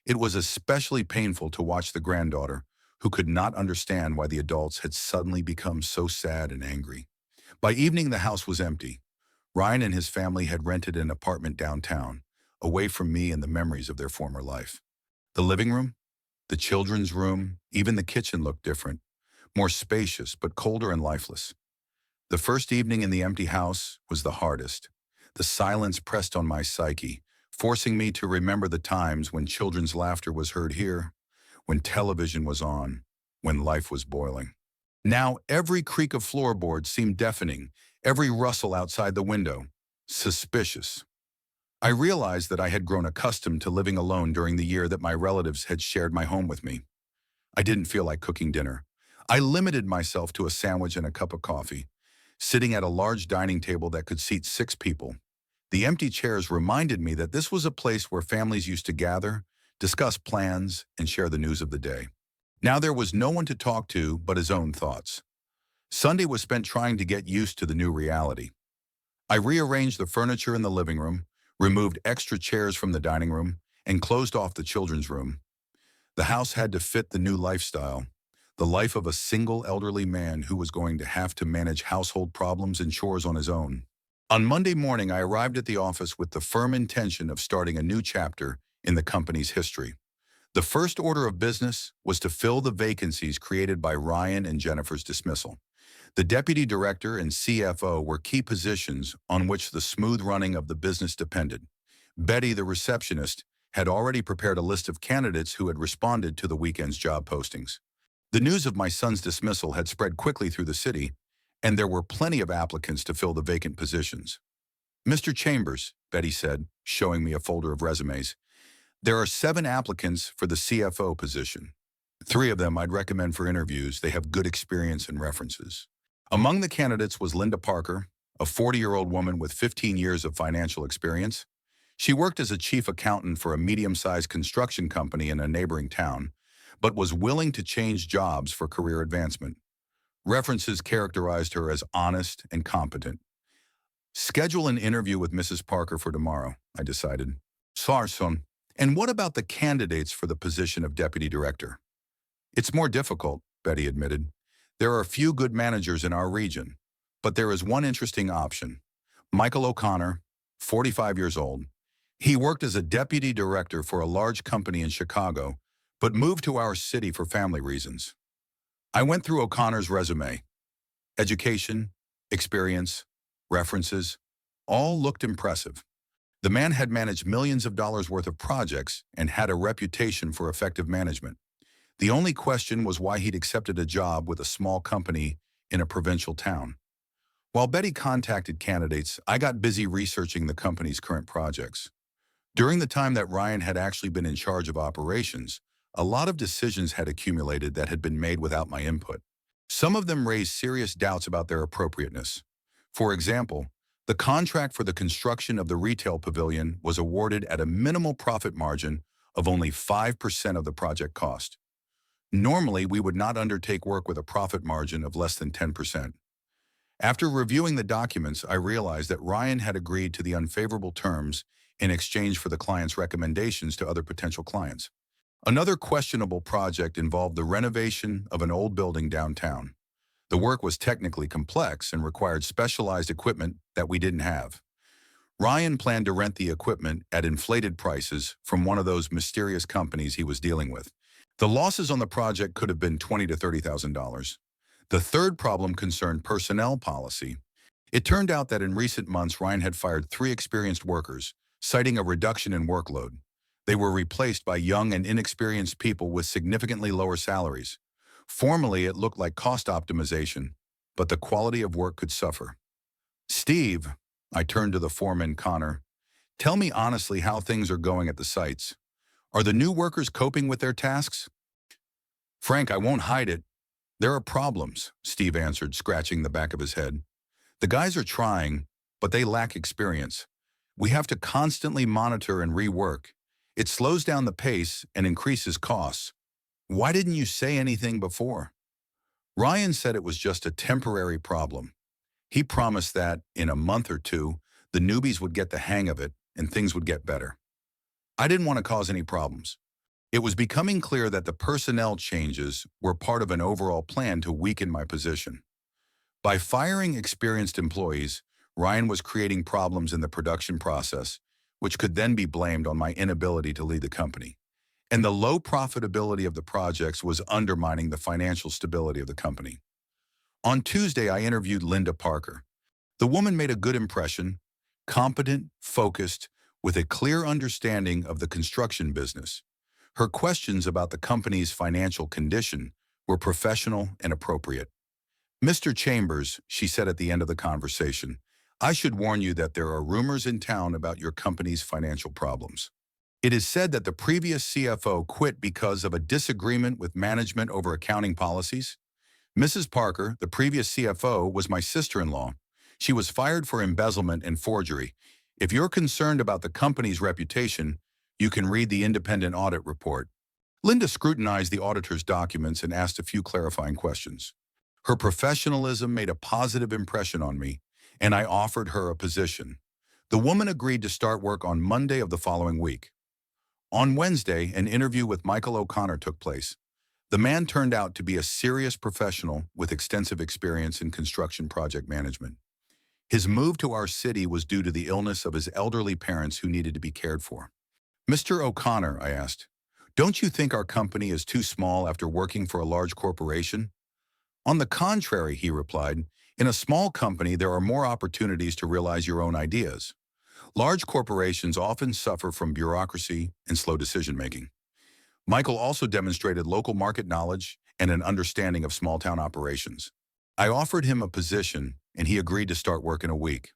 It was especially painful to watch the granddaughter, who could not understand why the adults had suddenly become so sad and angry. By evening, the house was empty. Ryan and his family had rented an apartment downtown, away from me and the memories of their former life. The living room, the children's room, even the kitchen looked different, more spacious but colder and lifeless. The first evening in the empty house was the hardest. The silence pressed on my psyche, forcing me to remember the times when children's laughter was heard here, when television was on, when life was boiling. Now every creak of floorboards seemed deafening, every rustle outside the window, suspicious. I realized that I had grown accustomed to living alone during the year that my relatives had shared my home with me. I didn't feel like cooking dinner. I limited myself to a sandwich and a cup of coffee, sitting at a large dining table that could seat 6 people. The empty chairs reminded me that this was a place where families used to gather, discuss plans, and share the news of the day. Now there was no one to talk to but his own thoughts. Sunday was spent trying to get used to the new reality. I rearranged the furniture in the living room, removed extra chairs from the dining room, and closed off the children's room. The house had to fit the new lifestyle, the life of a single elderly man who was going to have to manage household problems and chores on his own. On Monday morning, I arrived at the office with the firm intention of starting a new chapter in the company's history. The first order of business was to fill the vacancies created by Ryan and Jennifer's dismissal. The deputy director and CFO were key positions on which the smooth running of the business depended. Betty, the receptionist, had already prepared a list of candidates who had responded to the weekend's job postings. The news of my son's dismissal had spread quickly through the city, and there were plenty of applicants to fill the vacant positions. "Mr. Chambers," Betty said, showing me a folder of resumes, "there are 7 applicants for the CFO position. 3 of them I'd recommend for interviews. They have good experience and references." Among the candidates was Linda Parker, a 40-year-old woman with 15 years of financial experience. She worked as a chief accountant for a medium-sized construction company in a neighboring town, but was willing to change jobs for career advancement. References characterized her as honest and competent. "Schedule an interview with Mrs. Parker for tomorrow," I decided. "Sarson, and what about the candidates for the position of deputy director?" "It's more difficult," Betty admitted. "There are a few good managers in our region, but there is one interesting option. Michael O'Connor, 45 years old. He worked as a deputy director for a large company in Chicago, but moved to our city for family reasons." I went through O'Connor's resume. Education, experience, references, all looked impressive. The man had managed millions of dollars worth of projects and had a reputation for effective management. The only question was why he'd accepted a job with a small company in a provincial town. While Betty contacted candidates, I got busy researching the company's current projects. During the time that Ryan had actually been in charge of operations, a lot of decisions had accumulated that had been made without my input. Some of them raised serious doubts about their appropriateness. For example, the contract for the construction of the retail pavilion was awarded at a minimal profit margin of only 5% of the project cost. Normally, we would not undertake work with a profit margin of less than 10%. After reviewing the documents, I realized that Ryan had agreed to the unfavorable terms in exchange for the client's recommendations to other potential clients. Another questionable project involved the renovation of an old building downtown. The work was technically complex and required specialized equipment that we didn't have. Ryan planned to rent the equipment at inflated prices from one of those mysterious companies he was dealing with. The losses on the project could have been $20,000 to $30,000. The third problem concerned personnel policy. It turned out that in recent months, Ryan had fired 3 experienced workers, citing a reduction in workload. They were replaced by young and inexperienced people with significantly lower salaries. Formally, it looked like cost optimization, but the quality of work could suffer. Steve, I turned to the foreman, Connor, tell me honestly how things are going at the sites. Are the new workers coping with their tasks? Frank, I won't hide it. There are problems, Steve answered, scratching the back of his head. The guys are trying, but they lack experience. We have to constantly monitor and rework. It slows down the pace and increases costs. Why didn't you say anything before? Ryan said it was just a temporary problem. He promised that, in a month or two, the newbies would get the hang of it and things would get better. I didn't want to cause any problems. It was becoming clear that the personnel changes were part of an overall plan to weaken my position. By firing experienced employees, Ryan was creating problems in the production process, which could then be blamed on my inability to lead the company. And the low profitability of the projects was undermining the financial stability of the company. On Tuesday, I interviewed Linda Parker. The woman made a good impression, competent, focused, with a clear understanding of the construction business. Her questions about the company's financial condition were professional and appropriate. Mr. Chambers, she said at the end of the conversation, I should warn you that there are rumors in town about your company's financial problems. It is said that the previous CFO quit because of a disagreement with management over accounting policies. Mrs. Parker, the previous CFO, was my sister-in-law. She was fired for embezzlement and forgery. If you're concerned about the company's reputation, you can read the independent audit report. Linda scrutinized the auditor's documents and asked a few clarifying questions. Her professionalism made a positive impression on me, and I offered her a position. The woman agreed to start work on Monday of the following week. On Wednesday, an interview with Michael O'Connor took place. The man turned out to be a serious professional with extensive experience in construction project management. His move to our city was due to the illness of his elderly parents who needed to be cared for. Mr. O'Connor, I asked, don't you think our company is too small after working for a large corporation? On the contrary, he replied, in a small company there are more opportunities to realize your own ideas. Large corporations often suffer from bureaucracy and slow decision-making. Michael also demonstrated local market knowledge and an understanding of small-town operations. I offered him a position, and he agreed to start work in a week.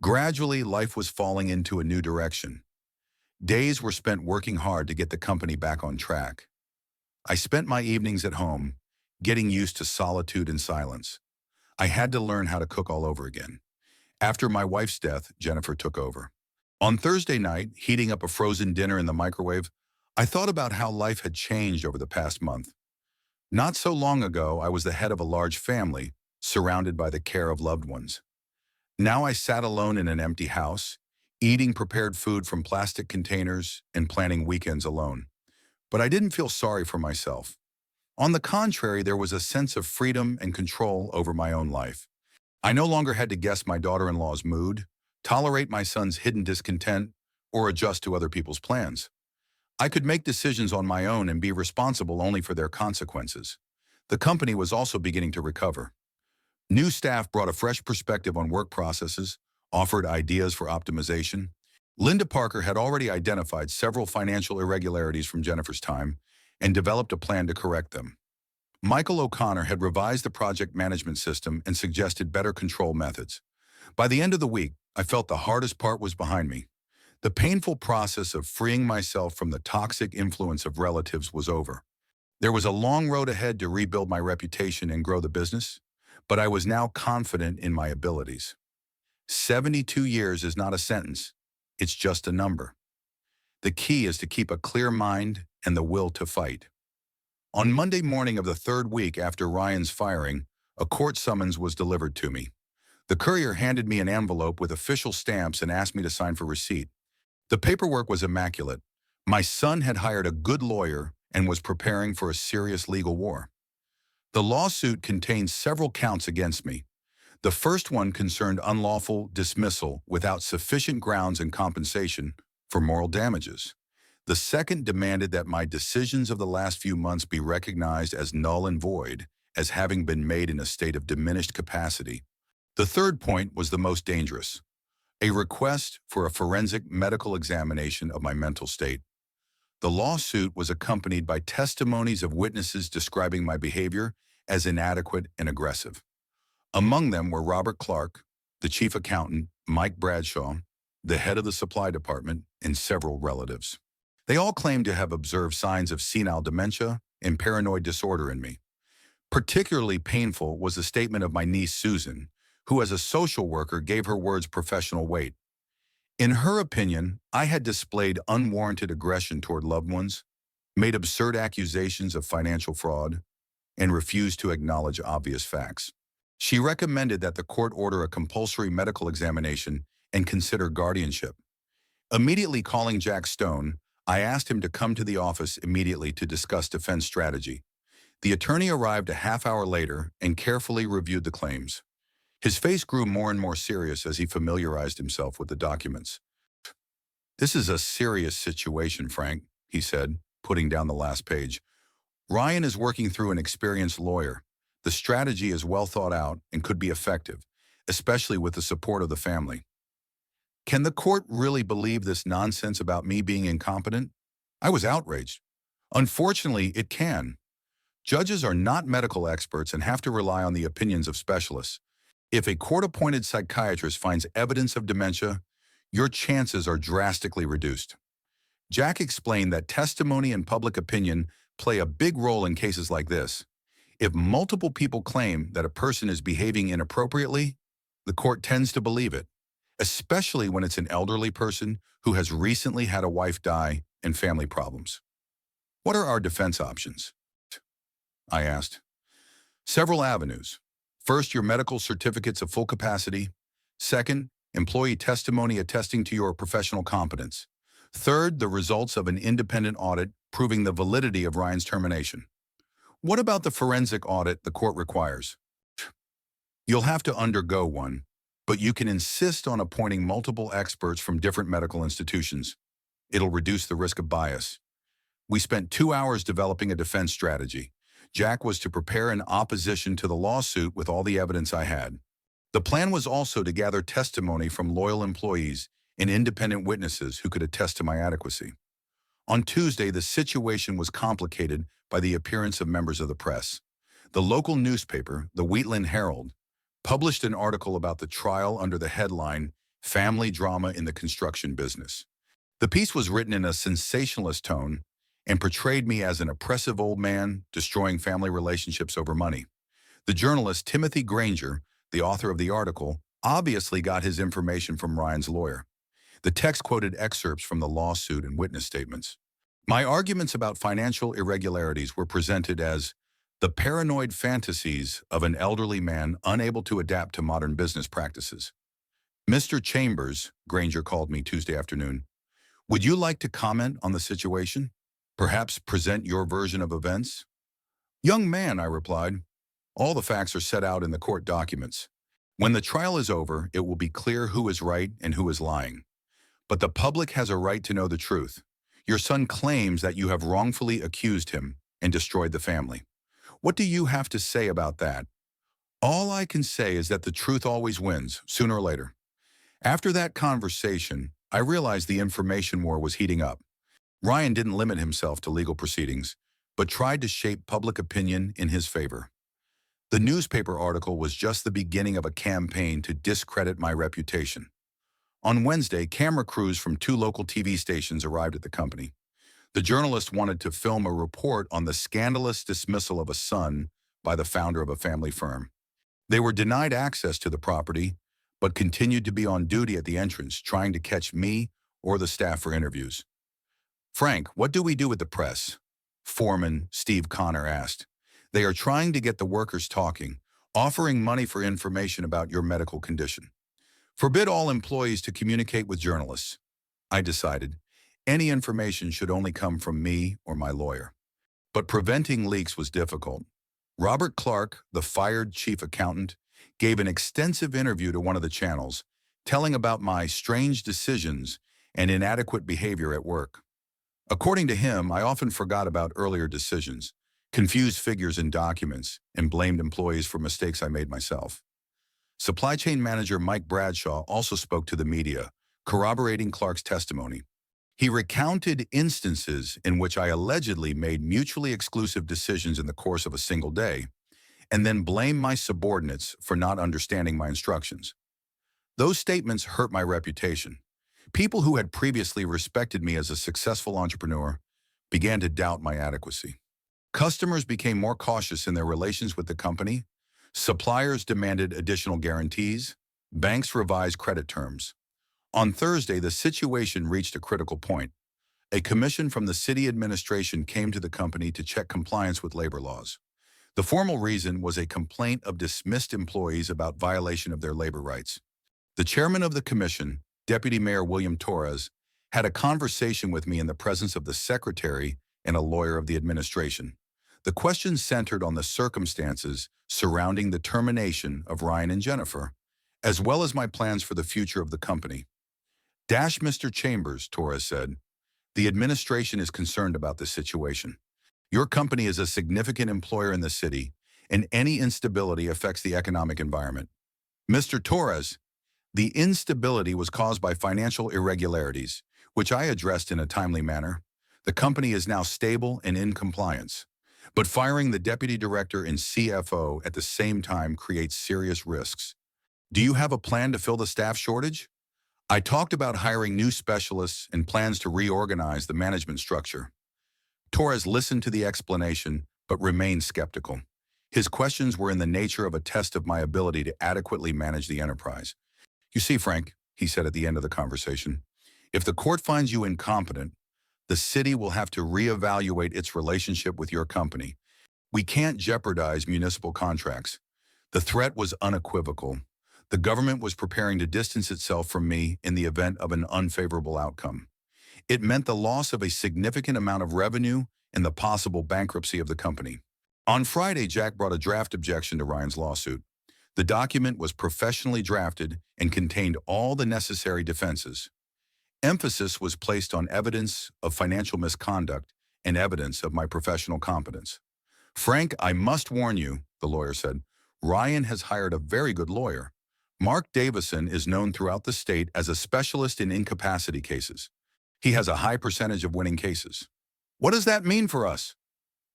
Gradually, life was falling into a new direction. Days were spent working hard to get the company back on track. I spent my evenings at home, getting used to solitude and silence. I had to learn how to cook all over again. After my wife's death, Jennifer took over. On Thursday night, heating up a frozen dinner in the microwave, I thought about how life had changed over the past month. Not so long ago, I was the head of a large family, surrounded by the care of loved ones. Now I sat alone in an empty house, eating prepared food from plastic containers and planning weekends alone. But I didn't feel sorry for myself. On the contrary, there was a sense of freedom and control over my own life. I no longer had to guess my daughter-in-law's mood, tolerate my son's hidden discontent, or adjust to other people's plans. I could make decisions on my own and be responsible only for their consequences. The company was also beginning to recover. New staff brought a fresh perspective on work processes, offered ideas for optimization. Linda Parker had already identified several financial irregularities from Jennifer's time and developed a plan to correct them. Michael O'Connor had revised the project management system and suggested better control methods. By the end of the week, I felt the hardest part was behind me. The painful process of freeing myself from the toxic influence of relatives was over. There was a long road ahead to rebuild my reputation and grow the business, but I was now confident in my abilities. 72 years is not a sentence, it's just a number. The key is to keep a clear mind and the will to fight. On Monday morning of the third week after Ryan's firing, a court summons was delivered to me. The courier handed me an envelope with official stamps and asked me to sign for receipt. The paperwork was immaculate. My son had hired a good lawyer and was preparing for a serious legal war. The lawsuit contained several counts against me. The first one concerned unlawful dismissal without sufficient grounds and compensation for moral damages. The second demanded that my decisions of the last few months be recognized as null and void, as having been made in a state of diminished capacity. The third point was the most dangerous, a request for a forensic medical examination of my mental state. The lawsuit was accompanied by testimonies of witnesses describing my behavior as inadequate and aggressive. Among them were Robert Clark, the chief accountant, Mike Bradshaw, the head of the supply department, and several relatives. They all claimed to have observed signs of senile dementia and paranoid disorder in me. Particularly painful was the statement of my niece Susan, who as a social worker gave her words professional weight. In her opinion, I had displayed unwarranted aggression toward loved ones, made absurd accusations of financial fraud, and refused to acknowledge obvious facts. She recommended that the court order a compulsory medical examination and consider guardianship. Immediately calling Jack Stone, I asked him to come to the office immediately to discuss defense strategy. The attorney arrived a half hour later and carefully reviewed the claims. His face grew more and more serious as he familiarized himself with the documents. "This is a serious situation, Frank," he said, putting down the last page. "Ryan is working through an experienced lawyer. The strategy is well thought out and could be effective, especially with the support of the family." Can the court really believe this nonsense about me being incompetent? I was outraged. Unfortunately, it can. Judges are not medical experts and have to rely on the opinions of specialists. If a court-appointed psychiatrist finds evidence of dementia, your chances are drastically reduced. Jack explained that testimony and public opinion play a big role in cases like this. If multiple people claim that a person is behaving inappropriately, the court tends to believe it, especially when it's an elderly person who has recently had a wife die and family problems. "What are our defense options?" I asked. "Several avenues. First, your medical certificates of full capacity. Second, employee testimony attesting to your professional competence. Third, the results of an independent audit proving the validity of Ryan's termination. What about the forensic audit the court requires?" "You'll have to undergo one, but you can insist on appointing multiple experts from different medical institutions. It'll reduce the risk of bias." We spent 2 hours developing a defense strategy. Jack was to prepare an opposition to the lawsuit with all the evidence I had. The plan was also to gather testimony from loyal employees and independent witnesses who could attest to my adequacy. On Tuesday, the situation was complicated by the appearance of members of the press. The local newspaper, the Wheatland Herald, published an article about the trial under the headline, "Family Drama in the Construction Business." The piece was written in a sensationalist tone and portrayed me as an oppressive old man destroying family relationships over money. The journalist Timothy Granger, the author of the article, obviously got his information from Ryan's lawyer. The text quoted excerpts from the lawsuit and witness statements. My arguments about financial irregularities were presented as the paranoid fantasies of an elderly man unable to adapt to modern business practices. "Mr. Chambers," Granger called me Tuesday afternoon, "would you like to comment on the situation? Perhaps present your version of events?" "Young man," I replied, "all the facts are set out in the court documents. When the trial is over, it will be clear who is right and who is lying. But the public has a right to know the truth. Your son claims that you have wrongfully accused him and destroyed the family. What do you have to say about that?" "All I can say is that the truth always wins, sooner or later." After that conversation, I realized the information war was heating up. Ryan didn't limit himself to legal proceedings, but tried to shape public opinion in his favor. The newspaper article was just the beginning of a campaign to discredit my reputation. On Wednesday, camera crews from 2 local TV stations arrived at the company. The journalist wanted to film a report on the scandalous dismissal of a son by the founder of a family firm. They were denied access to the property, but continued to be on duty at the entrance, trying to catch me or the staff for interviews. "Frank, what do we do with the press?" Foreman Steve Connor asked. "They are trying to get the workers talking, offering money for information about your medical condition. Forbid all employees to communicate with journalists." I decided any information should only come from me or my lawyer. But preventing leaks was difficult. Robert Clark, the fired chief accountant, gave an extensive interview to one of the channels, telling about my strange decisions and inadequate behavior at work. According to him, I often forgot about earlier decisions, confused figures in documents, and blamed employees for mistakes I made myself. Supply chain manager Mike Bradshaw also spoke to the media, corroborating Clark's testimony. He recounted instances in which I allegedly made mutually exclusive decisions in the course of a single day, and then blame my subordinates for not understanding my instructions. Those statements hurt my reputation. People who had previously respected me as a successful entrepreneur began to doubt my adequacy. Customers became more cautious in their relations with the company. Suppliers demanded additional guarantees. Banks revised credit terms. On Thursday, the situation reached a critical point. A commission from the city administration came to the company to check compliance with labor laws. The formal reason was a complaint of dismissed employees about violation of their labor rights. The chairman of the commission, Deputy Mayor William Torres, had a conversation with me in the presence of the secretary and a lawyer of the administration. The questions centered on the circumstances surrounding the termination of Ryan and Jennifer, as well as my plans for the future of the company. Mr. Chambers, Torres said, the administration is concerned about this situation. Your company is a significant employer in the city, and any instability affects the economic environment. Mr. Torres, the instability was caused by financial irregularities, which I addressed in a timely manner. The company is now stable and in compliance. But firing the deputy director and CFO at the same time creates serious risks. Do you have a plan to fill the staff shortage? I talked about hiring new specialists and plans to reorganize the management structure. Torres listened to the explanation, but remained skeptical. His questions were in the nature of a test of my ability to adequately manage the enterprise. You see, Frank, he said at the end of the conversation, if the court finds you incompetent, the city will have to reevaluate its relationship with your company. We can't jeopardize municipal contracts. The threat was unequivocal. The government was preparing to distance itself from me in the event of an unfavorable outcome. It meant the loss of a significant amount of revenue and the possible bankruptcy of the company. On Friday, Jack brought a draft objection to Ryan's lawsuit. The document was professionally drafted and contained all the necessary defenses. Emphasis was placed on evidence of financial misconduct and evidence of my professional competence. Frank, I must warn you, the lawyer said, Ryan has hired a very good lawyer. Mark Davison is known throughout the state as a specialist in incapacity cases. He has a high percentage of winning cases. What does that mean for us?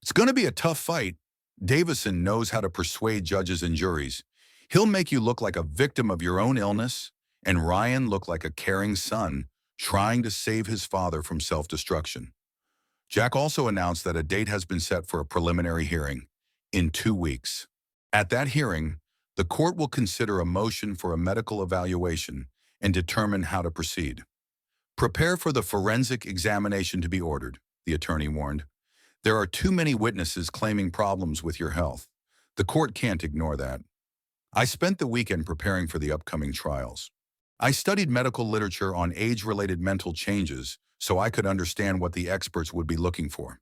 It's going to be a tough fight. Davison knows how to persuade judges and juries. He'll make you look like a victim of your own illness, and Ryan look like a caring son trying to save his father from self-destruction. Jack also announced that a date has been set for a preliminary hearing in 2 weeks. At that hearing, the court will consider a motion for a medical evaluation and determine how to proceed. Prepare for the forensic examination to be ordered, the attorney warned. There are too many witnesses claiming problems with your health. The court can't ignore that. I spent the weekend preparing for the upcoming trials. I studied medical literature on age-related mental changes so I could understand what the experts would be looking for.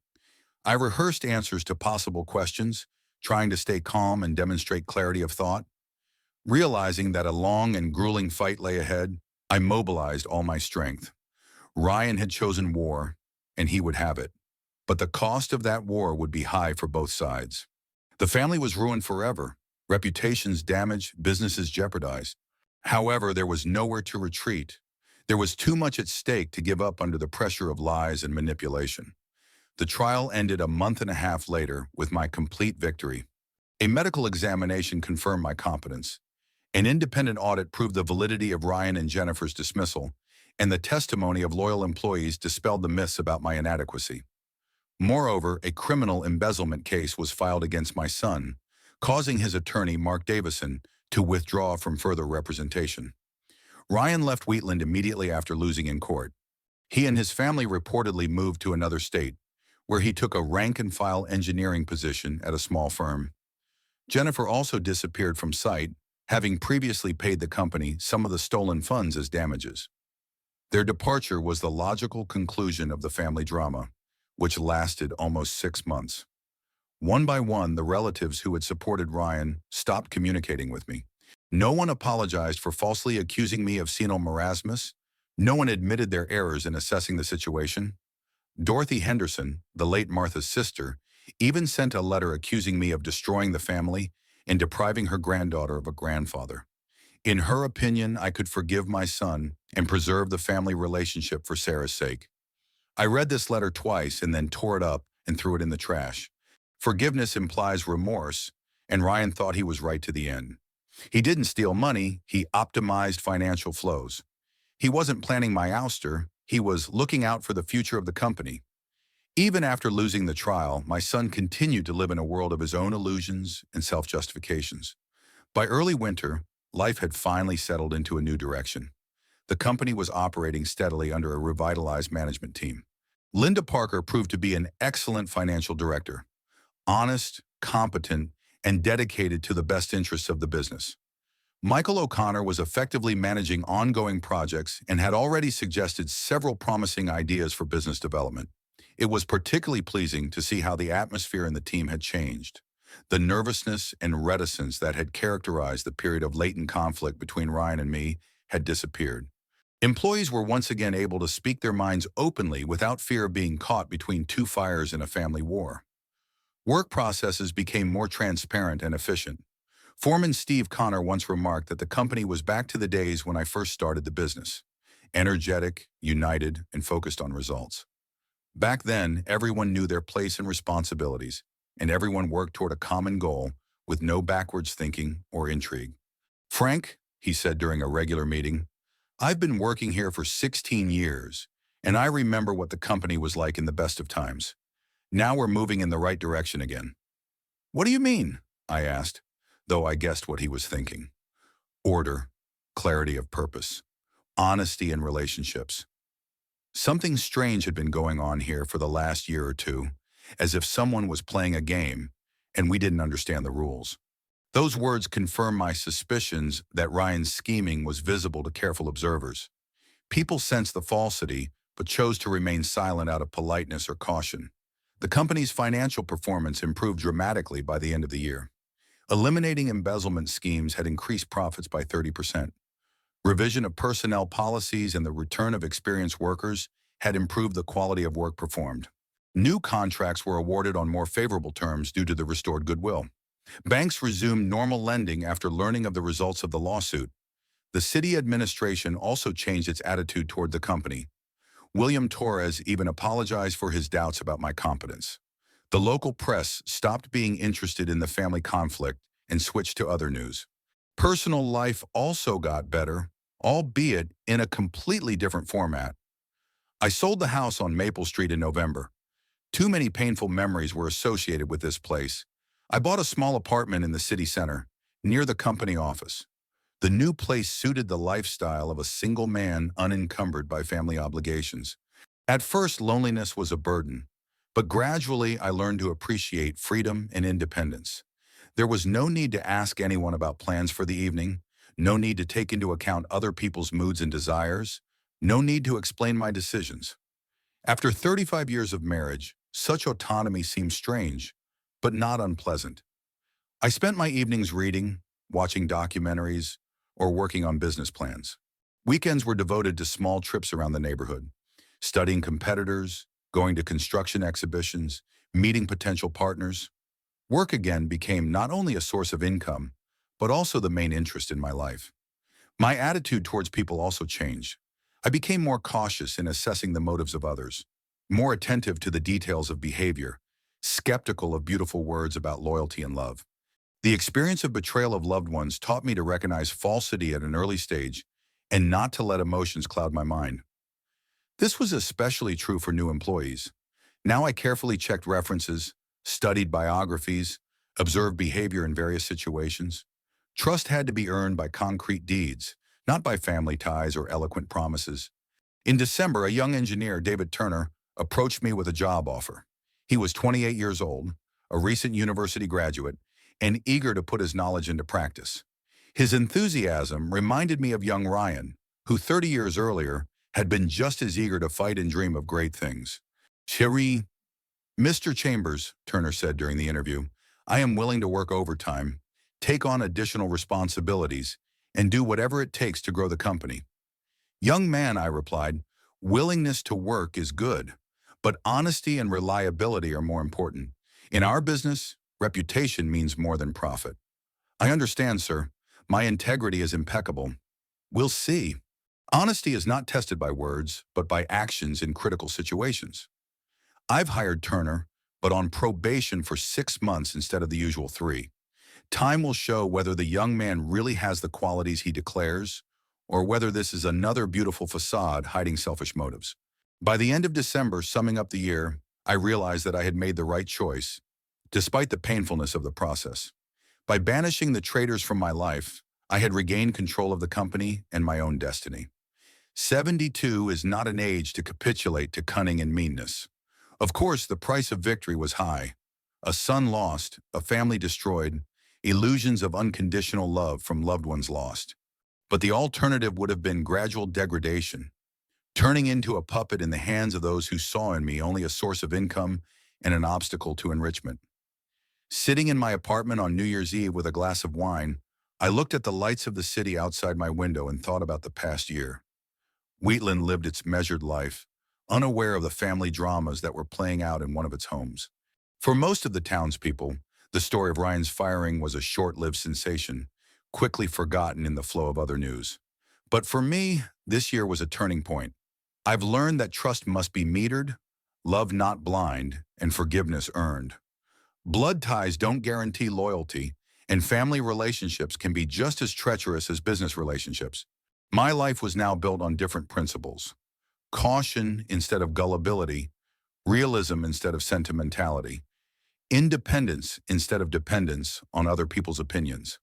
I rehearsed answers to possible questions, trying to stay calm and demonstrate clarity of thought. Realizing that a long and grueling fight lay ahead, I mobilized all my strength. Ryan had chosen war, and he would have it. But the cost of that war would be high for both sides. The family was ruined forever, reputations damaged, businesses jeopardized. However, there was nowhere to retreat. There was too much at stake to give up under the pressure of lies and manipulation. The trial ended a month and a half later with my complete victory. A medical examination confirmed my competence. An independent audit proved the validity of Ryan and Jennifer's dismissal, and the testimony of loyal employees dispelled the myths about my inadequacy. Moreover, a criminal embezzlement case was filed against my son, causing his attorney, Mark Davison, to withdraw from further representation. Ryan left Wheatland immediately after losing in court. He and his family reportedly moved to another state, where he took a rank-and-file engineering position at a small firm. Jennifer also disappeared from sight, having previously paid the company some of the stolen funds as damages. Their departure was the logical conclusion of the family drama, which lasted almost 6 months. One by one, the relatives who had supported Ryan stopped communicating with me. No one apologized for falsely accusing me of senile marasmus. No one admitted their errors in assessing the situation. Dorothy Henderson, the late Martha's sister, even sent a letter accusing me of destroying the family and depriving her granddaughter of a grandfather. In her opinion, I could forgive my son and preserve the family relationship for Sarah's sake. I read this letter twice and then tore it up and threw it in the trash. Forgiveness implies remorse, and Ryan thought he was right to the end. He didn't steal money, he optimized financial flows. He wasn't planning my ouster, he was looking out for the future of the company. Even after losing the trial, my son continued to live in a world of his own illusions and self-justifications. By early winter, life had finally settled into a new direction. The company was operating steadily under a revitalized management team. Linda Parker proved to be an excellent financial director, honest, competent, and dedicated to the best interests of the business. Michael O'Connor was effectively managing ongoing projects and had already suggested several promising ideas for business development. It was particularly pleasing to see how the atmosphere in the team had changed. The nervousness and reticence that had characterized the period of latent conflict between Ryan and me had disappeared. Employees were once again able to speak their minds openly without fear of being caught between two fires in a family war. Work processes became more transparent and efficient. Foreman Steve Connor once remarked that the company was back to the days when I first started the business, energetic, united, and focused on results. Back then, everyone knew their place and responsibilities, and everyone worked toward a common goal with no backwards thinking or intrigue. "Frank," he said during a regular meeting, "I've been working here for 16 years, and I remember what the company was like in the best of times. Now we're moving in the right direction again." "What do you mean?" I asked, though I guessed what he was thinking. Order, clarity of purpose, honesty in relationships. Something strange had been going on here for the last year or two, as if someone was playing a game and we didn't understand the rules. Those words confirmed my suspicions that Ryan's scheming was visible to careful observers. People sensed the falsity, but chose to remain silent out of politeness or caution. The company's financial performance improved dramatically by the end of the year. Eliminating embezzlement schemes had increased profits by 30%. Revision of personnel policies and the return of experienced workers had improved the quality of work performed. New contracts were awarded on more favorable terms due to the restored goodwill. Banks resumed normal lending after learning of the results of the lawsuit. The city administration also changed its attitude toward the company. William Torres even apologized for his doubts about my competence. The local press stopped being interested in the family conflict and switched to other news. Personal life also got better, albeit in a completely different format. I sold the house on Maple Street in November. Too many painful memories were associated with this place. I bought a small apartment in the city center, near the company office. The new place suited the lifestyle of a single man unencumbered by family obligations. At first, loneliness was a burden, but gradually I learned to appreciate freedom and independence. There was no need to ask anyone about plans for the evening, no need to take into account other people's moods and desires, no need to explain my decisions. After 35 years of marriage, such autonomy seemed strange, but not unpleasant. I spent my evenings reading, watching documentaries, or working on business plans. Weekends were devoted to small trips around the neighborhood, studying competitors, going to construction exhibitions, meeting potential partners. Work again became not only a source of income, but also the main interest in my life. My attitude towards people also changed. I became more cautious in assessing the motives of others, more attentive to the details of behavior, skeptical of beautiful words about loyalty and love. The experience of betrayal of loved ones taught me to recognize falsity at an early stage and not to let emotions cloud my mind. This was especially true for new employees. Now I carefully checked references, studied biographies, observed behavior in various situations. Trust had to be earned by concrete deeds, not by family ties or eloquent promises. In December, a young engineer, David Turner, approached me with a job offer. He was 28 years old, a recent university graduate, and eager to put his knowledge into practice. His enthusiasm reminded me of young Ryan, who 30 years earlier had been just as eager to fight and dream of great things. "Cherie, Mr. Chambers," Turner said during the interview, "I am willing to work overtime, take on additional responsibilities, and do whatever it takes to grow the company." "Young man," I replied, "willingness to work is good, but honesty and reliability are more important. In our business, reputation means more than profit." "I understand, sir. My integrity is impeccable." "We'll see." Honesty is not tested by words, but by actions in critical situations. I've hired Turner, but on probation for 6 months instead of the usual 3. Time will show whether the young man really has the qualities he declares, or whether this is another beautiful facade hiding selfish motives. By the end of December, summing up the year, I realized that I had made the right choice, despite the painfulness of the process. By banishing the traitors from my life, I had regained control of the company and my own destiny. 72 is not an age to capitulate to cunning and meanness. Of course, the price of victory was high. A son lost, a family destroyed, illusions of unconditional love from loved ones lost. But the alternative would have been gradual degradation, turning into a puppet in the hands of those who saw in me only a source of income and an obstacle to enrichment. Sitting in my apartment on New Year's Eve with a glass of wine, I looked at the lights of the city outside my window and thought about the past year. Wheatland lived its measured life, unaware of the family dramas that were playing out in one of its homes. For most of the townspeople, the story of Ryan's firing was a short-lived sensation, quickly forgotten in the flow of other news. But for me, this year was a turning point. I've learned that trust must be metered, love not blind, and forgiveness earned. Blood ties don't guarantee loyalty, and family relationships can be just as treacherous as business relationships. My life was now built on different principles: caution instead of gullibility, realism instead of sentimentality, independence instead of dependence on other people's opinions.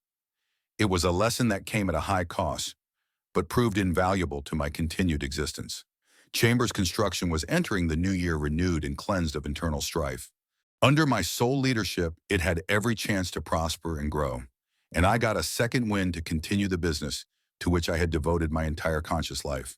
It was a lesson that came at a high cost, but proved invaluable to my continued existence. Chambers Construction was entering the new year renewed and cleansed of internal strife. Under my sole leadership, it had every chance to prosper and grow, and I got a second wind to continue the business to which I had devoted my entire conscious life.